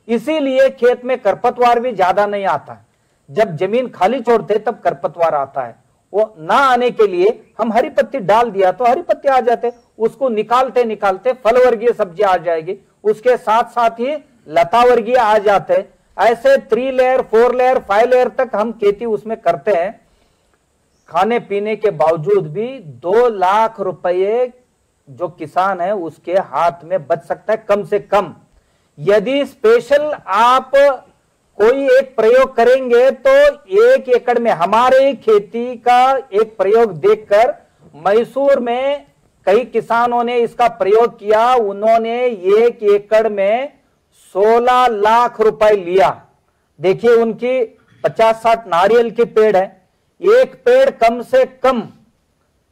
इसीलिए खेत में खरपतवार भी ज्यादा नहीं आता है। जब जमीन खाली छोड़ते तब खरपतवार आता है। वो ना आने के लिए हम हरी पत्ती डाल दिया तो हरी पत्ती आ जाते, उसको निकालते निकालते फल वर्गीय सब्जी आ जाएगी, उसके साथ साथ ही लता वर्गीय आ जाते। ऐसे 3 लेयर, 4 लेयर, 5 लेयर तक हम खेती उसमें करते हैं। खाने पीने के बावजूद भी 2 लाख रुपए जो किसान है उसके हाथ में बच सकता है कम से कम। यदि स्पेशल आप कोई एक प्रयोग करेंगे तो 1 एकड़ में, हमारे खेती का एक प्रयोग देखकर मैसूर में कई किसानों ने इसका प्रयोग किया। उन्होंने 1 एकड़ में 16 लाख रुपए लिया। देखिए उनकी 50-60 नारियल के पेड़ है, एक पेड़ कम से कम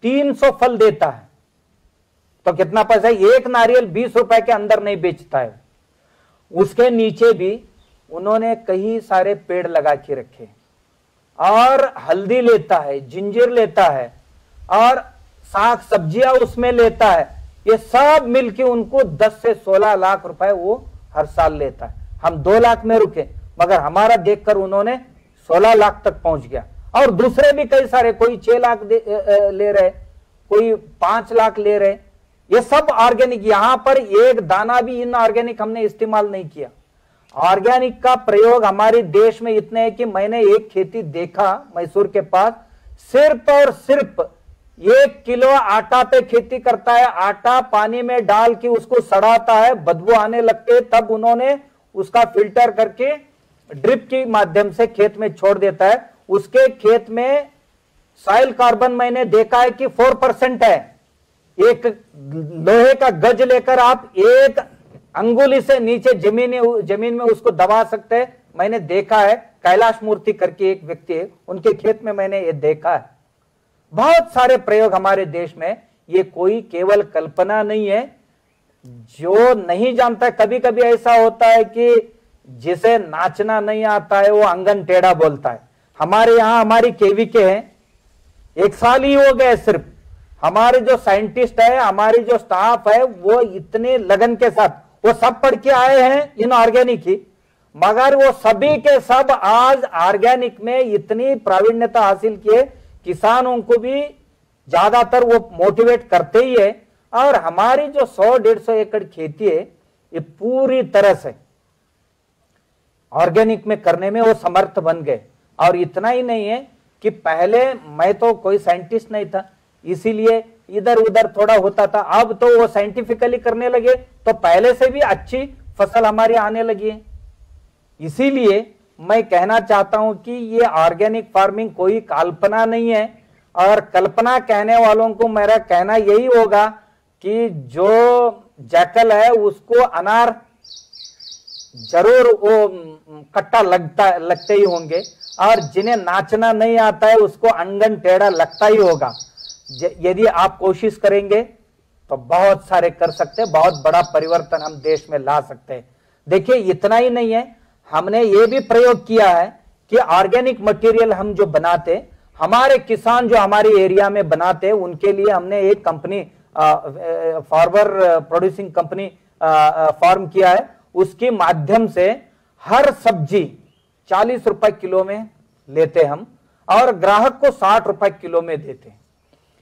300 फल देता है। तो कितना पैसा? एक नारियल 20 रुपए के अंदर नहीं बेचता है। उसके नीचे भी उन्होंने कई सारे पेड़ लगा के रखे, और हल्दी लेता है, जिंजर लेता है, और साग सब्जियां उसमें लेता है। ये सब मिलके उनको 10 से 16 लाख रुपए वो हर साल लेता है। हम 2 लाख में रुके, मगर हमारा देखकर उन्होंने 16 लाख तक पहुंच गया। और दूसरे भी कई सारे, कोई 6 लाख ले रहे, कोई 5 लाख ले रहे। ये सब ऑर्गेनिक। यहां पर एक दाना भी इनऑर्गेनिक हमने इस्तेमाल नहीं किया। ऑर्गेनिक का प्रयोग हमारे देश में इतने है कि मैंने एक खेती देखा मैसूर के पास, सिर्फ और सिर्फ 1 किलो आटा पे खेती करता है। आटा पानी में डाल के उसको सड़ाता है, बदबू आने लगते है, तब उन्होंने उसका फिल्टर करके ड्रिप के माध्यम से खेत में छोड़ देता है। उसके खेत में सॉइल कार्बन मैंने देखा है कि 4% है। एक लोहे का गज लेकर आप 1 अंगुली से नीचे जमीन में उसको दबा सकते हैं। मैंने देखा है, कैलाश मूर्ति करके एक व्यक्ति है, उनके खेत में मैंने ये देखा है। बहुत सारे प्रयोग हमारे देश में, ये कोई केवल कल्पना नहीं है। जो नहीं जानता, कभी कभी ऐसा होता है कि जिसे नाचना नहीं आता है वो आंगन टेढ़ा बोलता है। हमारे यहां हमारी केवीके हैं, 1 साल ही हो गए सिर्फ। हमारे जो साइंटिस्ट है, हमारी जो स्टाफ है, वो इतने लगन के साथ, वो सब पढ़ के आए हैं इन ऑर्गेनिक ही, मगर वो सभी के सब आज ऑर्गेनिक में इतनी प्रावीण्यता हासिल किए, किसानों को भी ज्यादातर वो मोटिवेट करते ही है। और हमारी जो 100-150 एकड़ खेती है, ये पूरी तरह से ऑर्गेनिक में करने में वो समर्थ बन गए। और इतना ही नहीं है कि पहले मैं तो कोई साइंटिस्ट नहीं था, इसीलिए इधर उधर थोड़ा होता था। अब तो वो साइंटिफिकली करने लगे, तो पहले से भी अच्छी फसल हमारी आने लगी है। इसीलिए मैं कहना चाहता हूं कि ये ऑर्गेनिक फार्मिंग कोई कल्पना नहीं है। और कल्पना कहने वालों को मेरा कहना यही होगा कि जो जैकल है उसको अनार जरूर वो कट्टा लगते ही होंगे, और जिन्हें नाचना नहीं आता है उसको अंगन टेढ़ा लगता ही होगा। यदि आप कोशिश करेंगे तो बहुत सारे कर सकते हैं, बहुत बड़ा परिवर्तन हम देश में ला सकते हैं। देखिए इतना ही नहीं है, हमने ये भी प्रयोग किया है कि ऑर्गेनिक मटेरियल हम जो बनाते, हमारे किसान जो हमारे एरिया में बनाते, उनके लिए हमने एक company farmer producing company form किया है। उसके माध्यम से हर सब्जी 40 रुपए किलो में लेते हम, और ग्राहक को 60 रुपए किलो में देते हैं।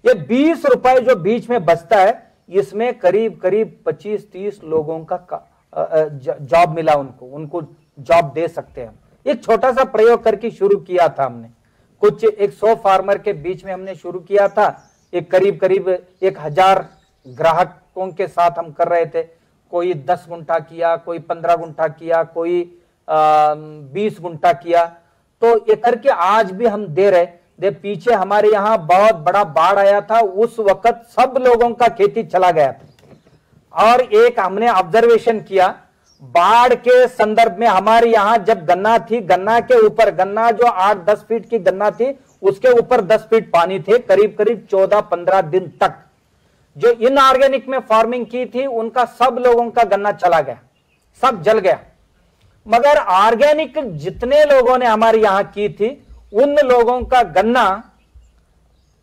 ये 20 रुपए जो बीच में बचता है, इसमें करीब करीब 25-30 लोगों का जॉब मिला, उनको जॉब दे सकते हैं। एक छोटा सा प्रयोग करके शुरू किया था हमने, कुछ 100 फार्मर के बीच में हमने शुरू किया था। एक करीब 1000 ग्राहकों के साथ हम कर रहे थे। कोई 10 गुंठा किया, कोई 15 गुंठा किया, कोई 20 गुंठा किया। तो ये करके आज भी हम दे रहे। पीछे हमारे यहाँ बहुत बड़ा बाढ़ आया था, उस वक्त सब लोगों का खेती चला गया था। और एक हमने ऑब्जर्वेशन किया, बाढ़ के संदर्भ में हमारे यहाँ जब गन्ना थी, गन्ना के ऊपर, गन्ना जो 8-10 फीट की गन्ना थी, उसके ऊपर 10 फीट पानी थे करीब 14-15 दिन तक। जो इनऑर्गेनिक में फार्मिंग की थी उनका सब लोगों का गन्ना चला गया, सब जल गया। मगर ऑर्गेनिक जितने लोगों ने हमारे यहां की थी, उन लोगों का गन्ना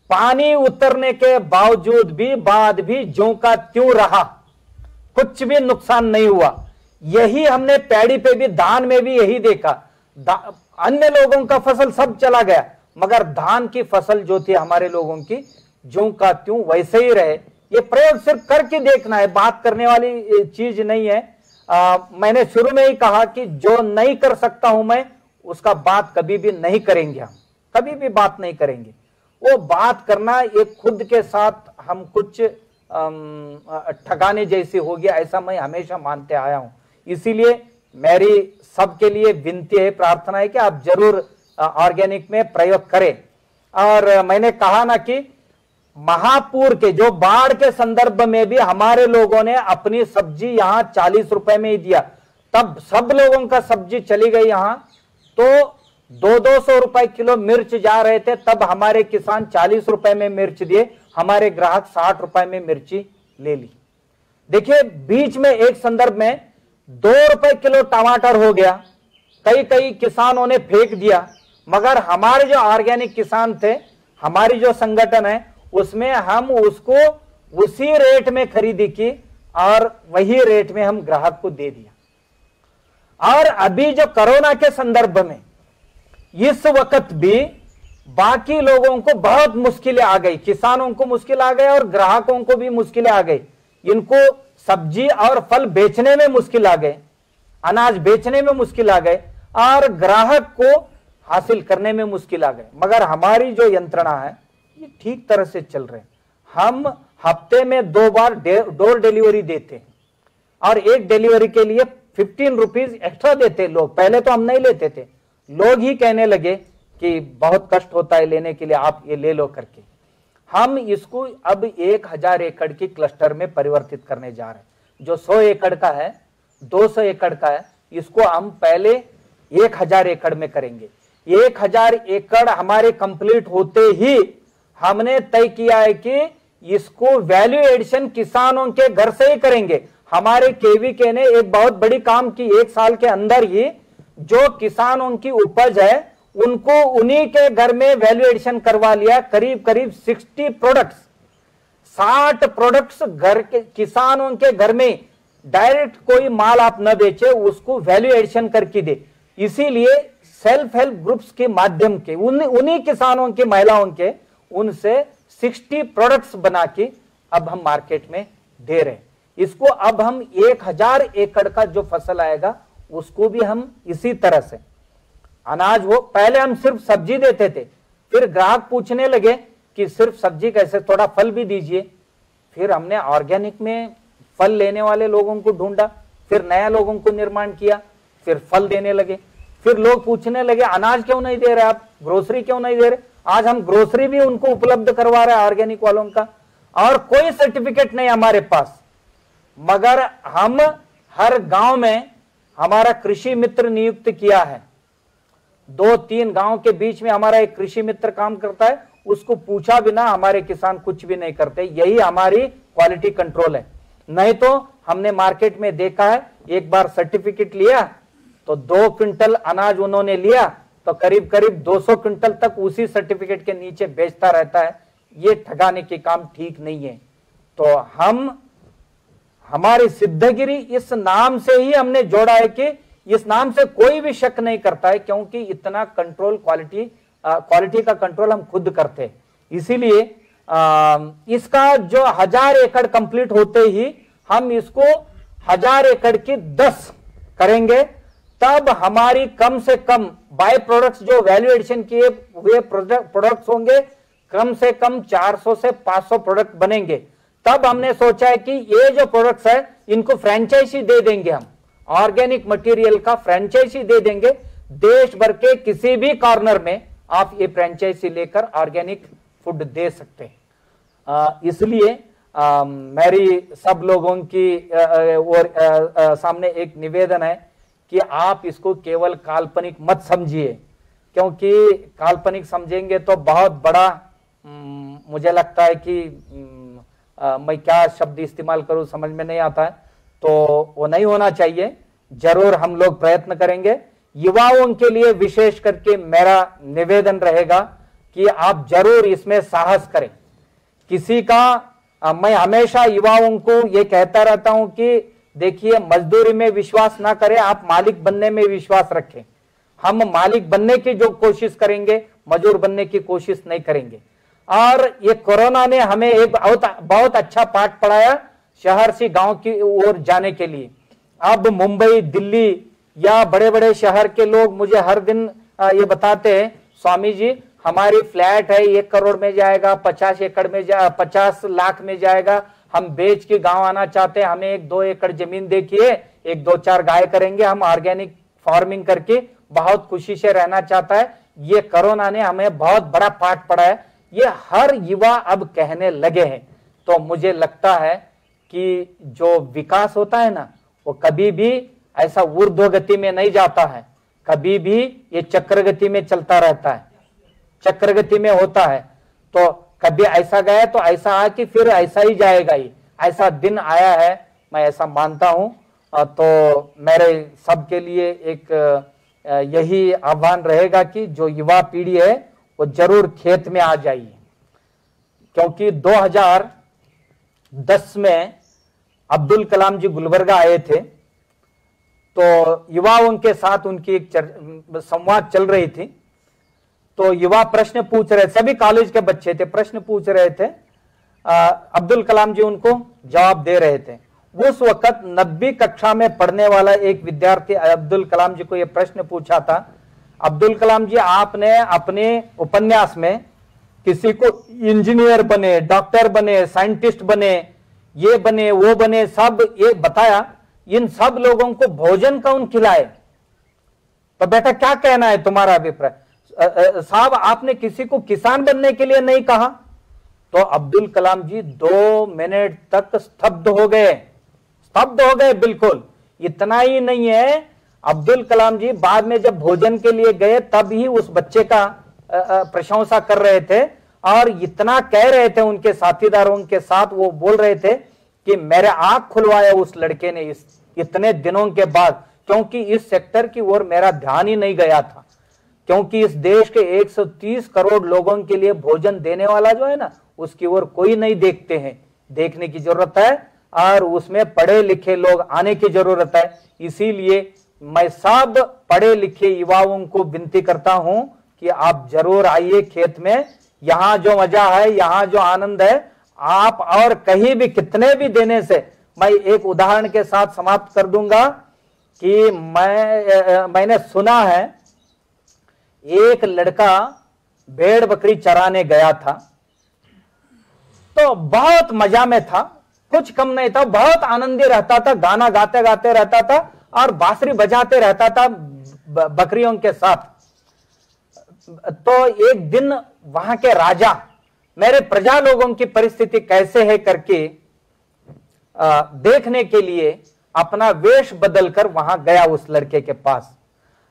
पानी उतरने के बावजूद भी, बाद भी ज्यों का त्यों रहा, कुछ भी नुकसान नहीं हुआ। यही हमने पैडी पे भी, धान में भी यही देखा। अन्य लोगों का फसल सब चला गया, मगर धान की फसल जो थी हमारे लोगों की, ज्यों का त्यों वैसे ही रहे। ये प्रयोग सिर्फ करके देखना है, बात करने वाली चीज नहीं है। मैंने शुरू में ही कहा कि जो नहीं कर सकता हूं मैं, उसका बात कभी भी नहीं करेंगे, हम कभी भी बात नहीं करेंगे। वो बात करना एक खुद के साथ हम कुछ ठगाने जैसी हो गया, ऐसा मैं हमेशा मानते आया हूं। इसीलिए मेरी सबके लिए विनती है, प्रार्थना है कि आप जरूर ऑर्गेनिक में प्रयोग करें। और मैंने कहा ना कि महापुर के जो बाढ़ के संदर्भ में भी हमारे लोगों ने अपनी सब्जी यहां 40 रुपए में ही दिया। तब सब लोगों का सब्जी चली गई यहां, तो 200-200 रुपए किलो मिर्च जा रहे थे, तब हमारे किसान 40 रुपए में मिर्च दिए, हमारे ग्राहक 60 रुपए में मिर्ची ले ली। देखिए, बीच में एक संदर्भ में 2 रुपए किलो टमाटर हो गया, कई किसानों ने फेंक दिया। मगर हमारे जो ऑर्गेनिक किसान थे, हमारी जो संगठन है, उसमें हम उसको उसी रेट में खरीदी की और वही रेट में हम ग्राहक को दे दिया। और अभी जो कोरोना के संदर्भ में इस वक्त भी बाकी लोगों को बहुत मुश्किलें आ गई, किसानों को मुश्किल आ गई और ग्राहकों को भी मुश्किलें आ गई। इनको सब्जी और फल बेचने में मुश्किल आ गए, अनाज बेचने में मुश्किल आ गए और ग्राहक को हासिल करने में मुश्किल आ गए। मगर हमारी जो यंत्रणा है ये ठीक तरह से चल रहे हैं। हम हफ्ते में 2 बार डोर डिलीवरी देते हैं और एक डिलीवरी के लिए 15 रुपीज एक्स्ट्रा देते लोग। पहले तो हम नहीं लेते थे, लोग ही कहने लगे कि बहुत कष्ट होता है लेने के लिए, आप ये ले लो करके। हम इसको अब 1000 एकड़ की क्लस्टर में परिवर्तित करने जा रहे हैं। जो 100 एकड़ का है, 200 एकड़ का है, इसको हम पहले 1000 एकड़ में करेंगे। 1000 एकड़ हमारे कंप्लीट होते ही हमने तय किया है कि इसको वैल्यू एडिशन किसानों के घर से ही करेंगे। हमारे केवीके ने एक बहुत बड़ी काम की, 1 साल के अंदर ही जो किसानों की उपज है उनको उन्हीं के घर में वैल्यू एडिशन करवा लिया। करीब 60 प्रोडक्ट्स, 60 प्रोडक्ट्स घर के किसानों के घर में डायरेक्ट कोई माल आप न बेचे, उसको वैल्यू एडिशन करके दे। इसीलिए सेल्फ हेल्प ग्रुप्स के माध्यम के उन्हीं किसानों के, महिलाओं के, उनसे 60 प्रोडक्ट्स बना के अब हम मार्केट में दे रहे हैं। इसको अब हम 1000 एकड़ का जो फसल आएगा उसको भी हम इसी तरह से अनाज हो। पहले हम सिर्फ सब्जी देते थे, फिर ग्राहक पूछने लगे कि सिर्फ सब्जी कैसे, थोड़ा फल भी दीजिए। फिर हमने ऑर्गेनिक में फल लेने वाले लोगों को ढूंढा, फिर नया लोगों को निर्माण किया, फिर फल देने लगे। फिर लोग पूछने लगे अनाज क्यों नहीं दे रहे आप, ग्रोसरी क्यों नहीं दे रहे। आज हम ग्रोसरी भी उनको उपलब्ध करवा रहे हैं ऑर्गेनिक वालों का, और कोई सर्टिफिकेट नहीं हमारे पास। मगर हम हर गांव में हमारा कृषि मित्र नियुक्त किया है। 2-3 गांव के बीच में हमारा एक कृषि मित्र काम करता है, उसको पूछा बिना हमारे किसान कुछ भी नहीं करते। यही हमारी क्वालिटी कंट्रोल है। नहीं तो हमने मार्केट में देखा है, एक बार सर्टिफिकेट लिया तो 2 क्विंटल अनाज उन्होंने लिया तो करीब 200 क्विंटल तक उसी सर्टिफिकेट के नीचे बेचता रहता है। ये ठगाने के काम ठीक नहीं है। तो हम, हमारी सिद्धगिरी इस नाम से ही हमने जोड़ा है कि इस नाम से कोई भी शक नहीं करता है, क्योंकि इतना कंट्रोल, क्वालिटी का कंट्रोल हम खुद करते हैं। इसीलिए इसका जो 1000 एकड़ कंप्लीट होते ही हम इसको 1000 एकड़ की 10 करेंगे, तब हमारी कम से कम बाय प्रोडक्ट्स जो वैल्यू एडिशन किए हुए प्रोडक्ट्स होंगे, कम से कम 400 से 500 प्रोडक्ट बनेंगे। तब हमने सोचा है कि ये जो प्रोडक्ट्स है इनको फ्रेंचाइजी दे देंगे, हम ऑर्गेनिक मटेरियल का फ्रेंचाइजी दे देंगे। देश भर के किसी भी कॉर्नर में आप ये फ्रेंचाइजी लेकर ऑर्गेनिक फूड दे सकते हैं। इसलिए मेरी सब लोगों की और सामने एक निवेदन है कि आप इसको केवल काल्पनिक मत समझिए, क्योंकि काल्पनिक समझेंगे तो बहुत बड़ा मुझे लगता है कि मैं क्या शब्द इस्तेमाल करूं समझ में नहीं आता है, तो वो नहीं होना चाहिए। जरूर हम लोग प्रयत्न करेंगे। युवाओं के लिए विशेष करके मेरा निवेदन रहेगा कि आप जरूर इसमें साहस करें। किसी का मैं हमेशा युवाओं को ये कहता रहता हूं कि देखिए, मजदूरी में विश्वास ना करें, आप मालिक बनने में विश्वास रखें। हम मालिक बनने की जो कोशिश करेंगे, मजदूर बनने की कोशिश नहीं करेंगे। और ये कोरोना ने हमें एक बहुत अच्छा पाठ पढ़ाया शहर से गांव की ओर जाने के लिए। अब मुंबई, दिल्ली या बड़े बड़े शहर के लोग मुझे हर दिन ये बताते हैं, स्वामी जी हमारी फ्लैट है 1 करोड़ में जाएगा, 50 एकड़ में 50 लाख में जाएगा, हम बेच के गांव आना चाहते हैं, हमें 1-2 एकड़ जमीन देखिए, 1-2-4 गाय करेंगे, हम ऑर्गेनिक फार्मिंग करके बहुत खुशी से रहना चाहता है। ये कोरोना ने हमें बहुत बड़ा पाठ पढ़ा है। ये हर युवा अब कहने लगे हैं। तो मुझे लगता है कि जो विकास होता है ना, वो कभी भी ऐसा ऊर्ध्वगति में नहीं जाता है, कभी भी ये चक्रगति में चलता रहता है, चक्रगति में होता है। तो कभी ऐसा गया तो ऐसा आ कि फिर ऐसा ही जाएगा ही, ऐसा दिन आया है, मैं ऐसा मानता हूं। तो मेरे सबके लिए एक यही आह्वान रहेगा कि जो युवा पीढ़ी है वो जरूर खेत में आ जाइए, क्योंकि 2010 में अब्दुल कलाम जी गुलबर्गा आए थे, तो युवाओं के साथ उनकी एक संवाद चल रही थी। तो युवा प्रश्न पूछ रहे, सभी कॉलेज के बच्चे थे, प्रश्न पूछ रहे थे, अब्दुल कलाम जी उनको जवाब दे रहे थे। उस वक्त 9वीं कक्षा में पढ़ने वाला एक विद्यार्थी अब्दुल कलाम जी को यह प्रश्न पूछा था, अब्दुल कलाम जी आपने अपने उपन्यास में किसी को इंजीनियर बने, डॉक्टर बने, साइंटिस्ट बने, ये बने, वो बने, सब ये बताया, इन सब लोगों को भोजन कौन खिलाए? तो बेटा क्या कहना है तुम्हारा अभिप्राय? साहब आपने किसी को किसान बनने के लिए नहीं कहा। तो अब्दुल कलाम जी 2 मिनट तक स्तब्ध हो गए बिल्कुल। इतना ही नहीं है, अब्दुल कलाम जी बाद में जब भोजन के लिए गए तब ही उस बच्चे का प्रशंसा कर रहे थे और इतना कह रहे थे उनके साथीदारों के साथ, वो बोल रहे थे कि मेरे आंख खुलवाया उस लड़के ने इस इतने दिनों के बाद, क्योंकि इस सेक्टर की ओर मेरा ध्यान ही नहीं गया था। क्योंकि इस देश के 130 करोड़ लोगों के लिए भोजन देने वाला जो है ना, उसकी ओर कोई नहीं देखते हैं। देखने की जरूरत है और उसमें पढ़े लिखे लोग आने की जरूरत है। इसीलिए मैं सब पढ़े लिखे युवाओं को विनती करता हूं कि आप जरूर आइए खेत में। यहां जो मजा है, यहां जो आनंद है, आप और कहीं भी कितने भी देने से। मैं एक उदाहरण के साथ समाप्त कर दूंगा कि मैंने सुना है एक लड़का भेड़ बकरी चराने गया था, तो बहुत मजा में था, कुछ कम नहीं था, बहुत आनंदी रहता था, गाना गाते गाते रहता था और बांसुरी बजाते रहता था बकरियों के साथ। तो एक दिन वहां के राजा मेरे प्रजा लोगों की परिस्थिति कैसे है करके देखने के लिए अपना वेश बदलकर वहां गया उस लड़के के पास।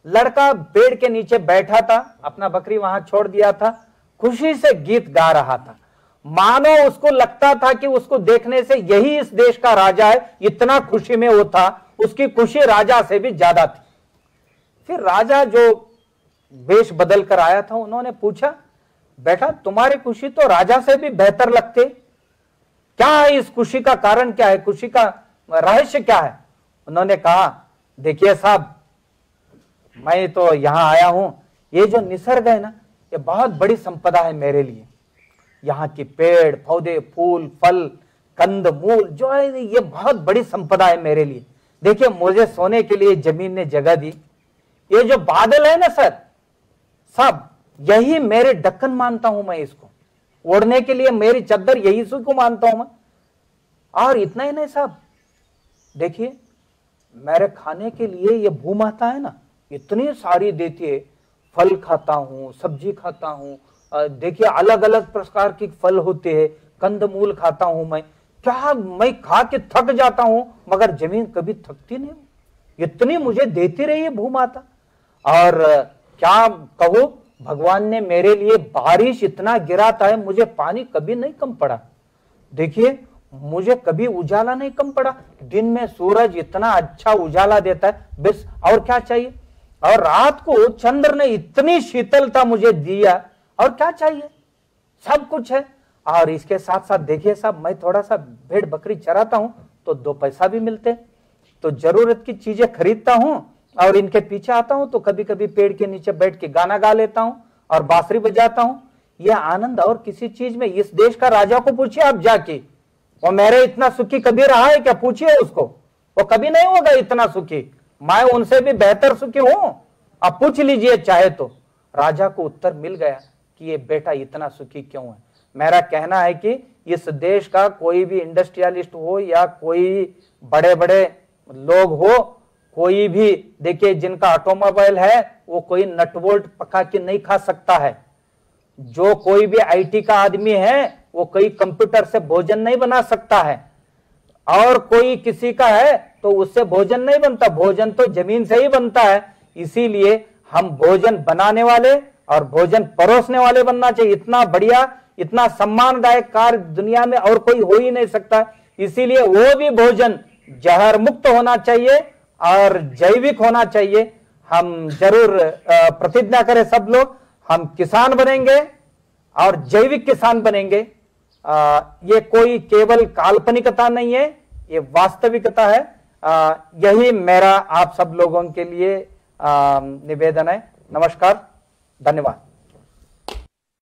लड़का पेड़ के नीचे बैठा था, अपना बकरी वहां छोड़ दिया था, खुशी से गीत गा रहा था, मानो उसको लगता था कि उसको देखने से यही इस देश का राजा है। इतना खुशी में वो था, उसकी खुशी राजा से भी ज्यादा थी। फिर राजा जो वेश बदल कर आया था, उन्होंने पूछा, बेटा तुम्हारी खुशी तो राजा से भी बेहतर लगते, क्या है इस खुशी का कारण, क्या है खुशी का रहस्य क्या है? उन्होंने कहा, देखिए साहब, मैं तो यहां आया हूं, ये जो निसर्ग है ना, ये बहुत बड़ी संपदा है मेरे लिए। यहाँ की पेड़ पौधे, फूल, फल, कंदमूल जो है ये बहुत बड़ी संपदा है मेरे लिए। देखिए मुझे सोने के लिए जमीन ने जगह दी, ये जो बादल है ना सर, सब यही मेरे ढक्कन मानता हूं मैं, इसको ओढ़ने के लिए मेरी चद्दर यही को मानता हूं मैं। और इतना ही नहीं साहब, देखिए मेरे खाने के लिए ये भूमाता है ना, इतनी सारी देती है। फल खाता हूं, सब्जी खाता हूं, देखिए अलग अलग प्रकार के फल होते हैं, कंदमूल खाता हूं मैं। क्या मैं खा के थक जाता हूं, मगर जमीन कभी थकती नहीं, इतनी मुझे देती रही है भूमाता। और क्या कहो, भगवान ने मेरे लिए बारिश इतना गिराता है, मुझे पानी कभी नहीं कम पड़ा। देखिए मुझे कभी उजाला नहीं कम पड़ा, दिन में सूरज इतना अच्छा उजाला देता है, बस और क्या चाहिए। और रात को चंद्र ने इतनी शीतलता मुझे दिया, और क्या चाहिए, सब कुछ है। और इसके साथ साथ देखिए साहब, मैं थोड़ा सा भेड़ बकरी चराता हूं तो 2 पैसा भी मिलते, तो जरूरत की चीजें खरीदता हूं और इनके पीछे आता हूं, तो कभी कभी पेड़ के नीचे बैठ के गाना गा लेता हूं और बांसुरी बजाता हूं। यह आनंद और किसी चीज में, इस देश का राजा को पूछिए आप जाके, वो मेरे इतना सुखी कभी रहा है क्या, पूछिए उसको, वो कभी नहीं होगा इतना सुखी। मैं उनसे भी बेहतर सुखी हूं, आप पूछ लीजिए चाहे तो। राजा को उत्तर मिल गया कि ये बेटा इतना सुखी क्यों है। मेरा कहना है कि इस देश का कोई भी इंडस्ट्रियलिस्ट हो या कोई बड़े बड़े लोग हो, कोई भी देखिए जिनका ऑटोमोबाइल है, वो कोई नट बोल्ट पका के नहीं खा सकता है। जो कोई भी आईटी का आदमी है, वो कोई कंप्यूटर से भोजन नहीं बना सकता है। और कोई किसी का है तो उससे भोजन नहीं बनता, भोजन तो जमीन से ही बनता है। इसीलिए हम भोजन बनाने वाले और भोजन परोसने वाले बनना चाहिए। इतना बढ़िया, इतना सम्मानदायक कार्य दुनिया में और कोई हो ही नहीं सकता। इसीलिए वो भी भोजन जहर मुक्त होना चाहिए और जैविक होना चाहिए। हम जरूर प्रतिज्ञा करें सब लोग, हम किसान बनेंगे और जैविक किसान बनेंगे। ये कोई केवल काल्पनिकता नहीं है, ये वास्तविकता है। यही मेरा आप सब लोगों के लिए निवेदन है। नमस्कार, धन्यवाद।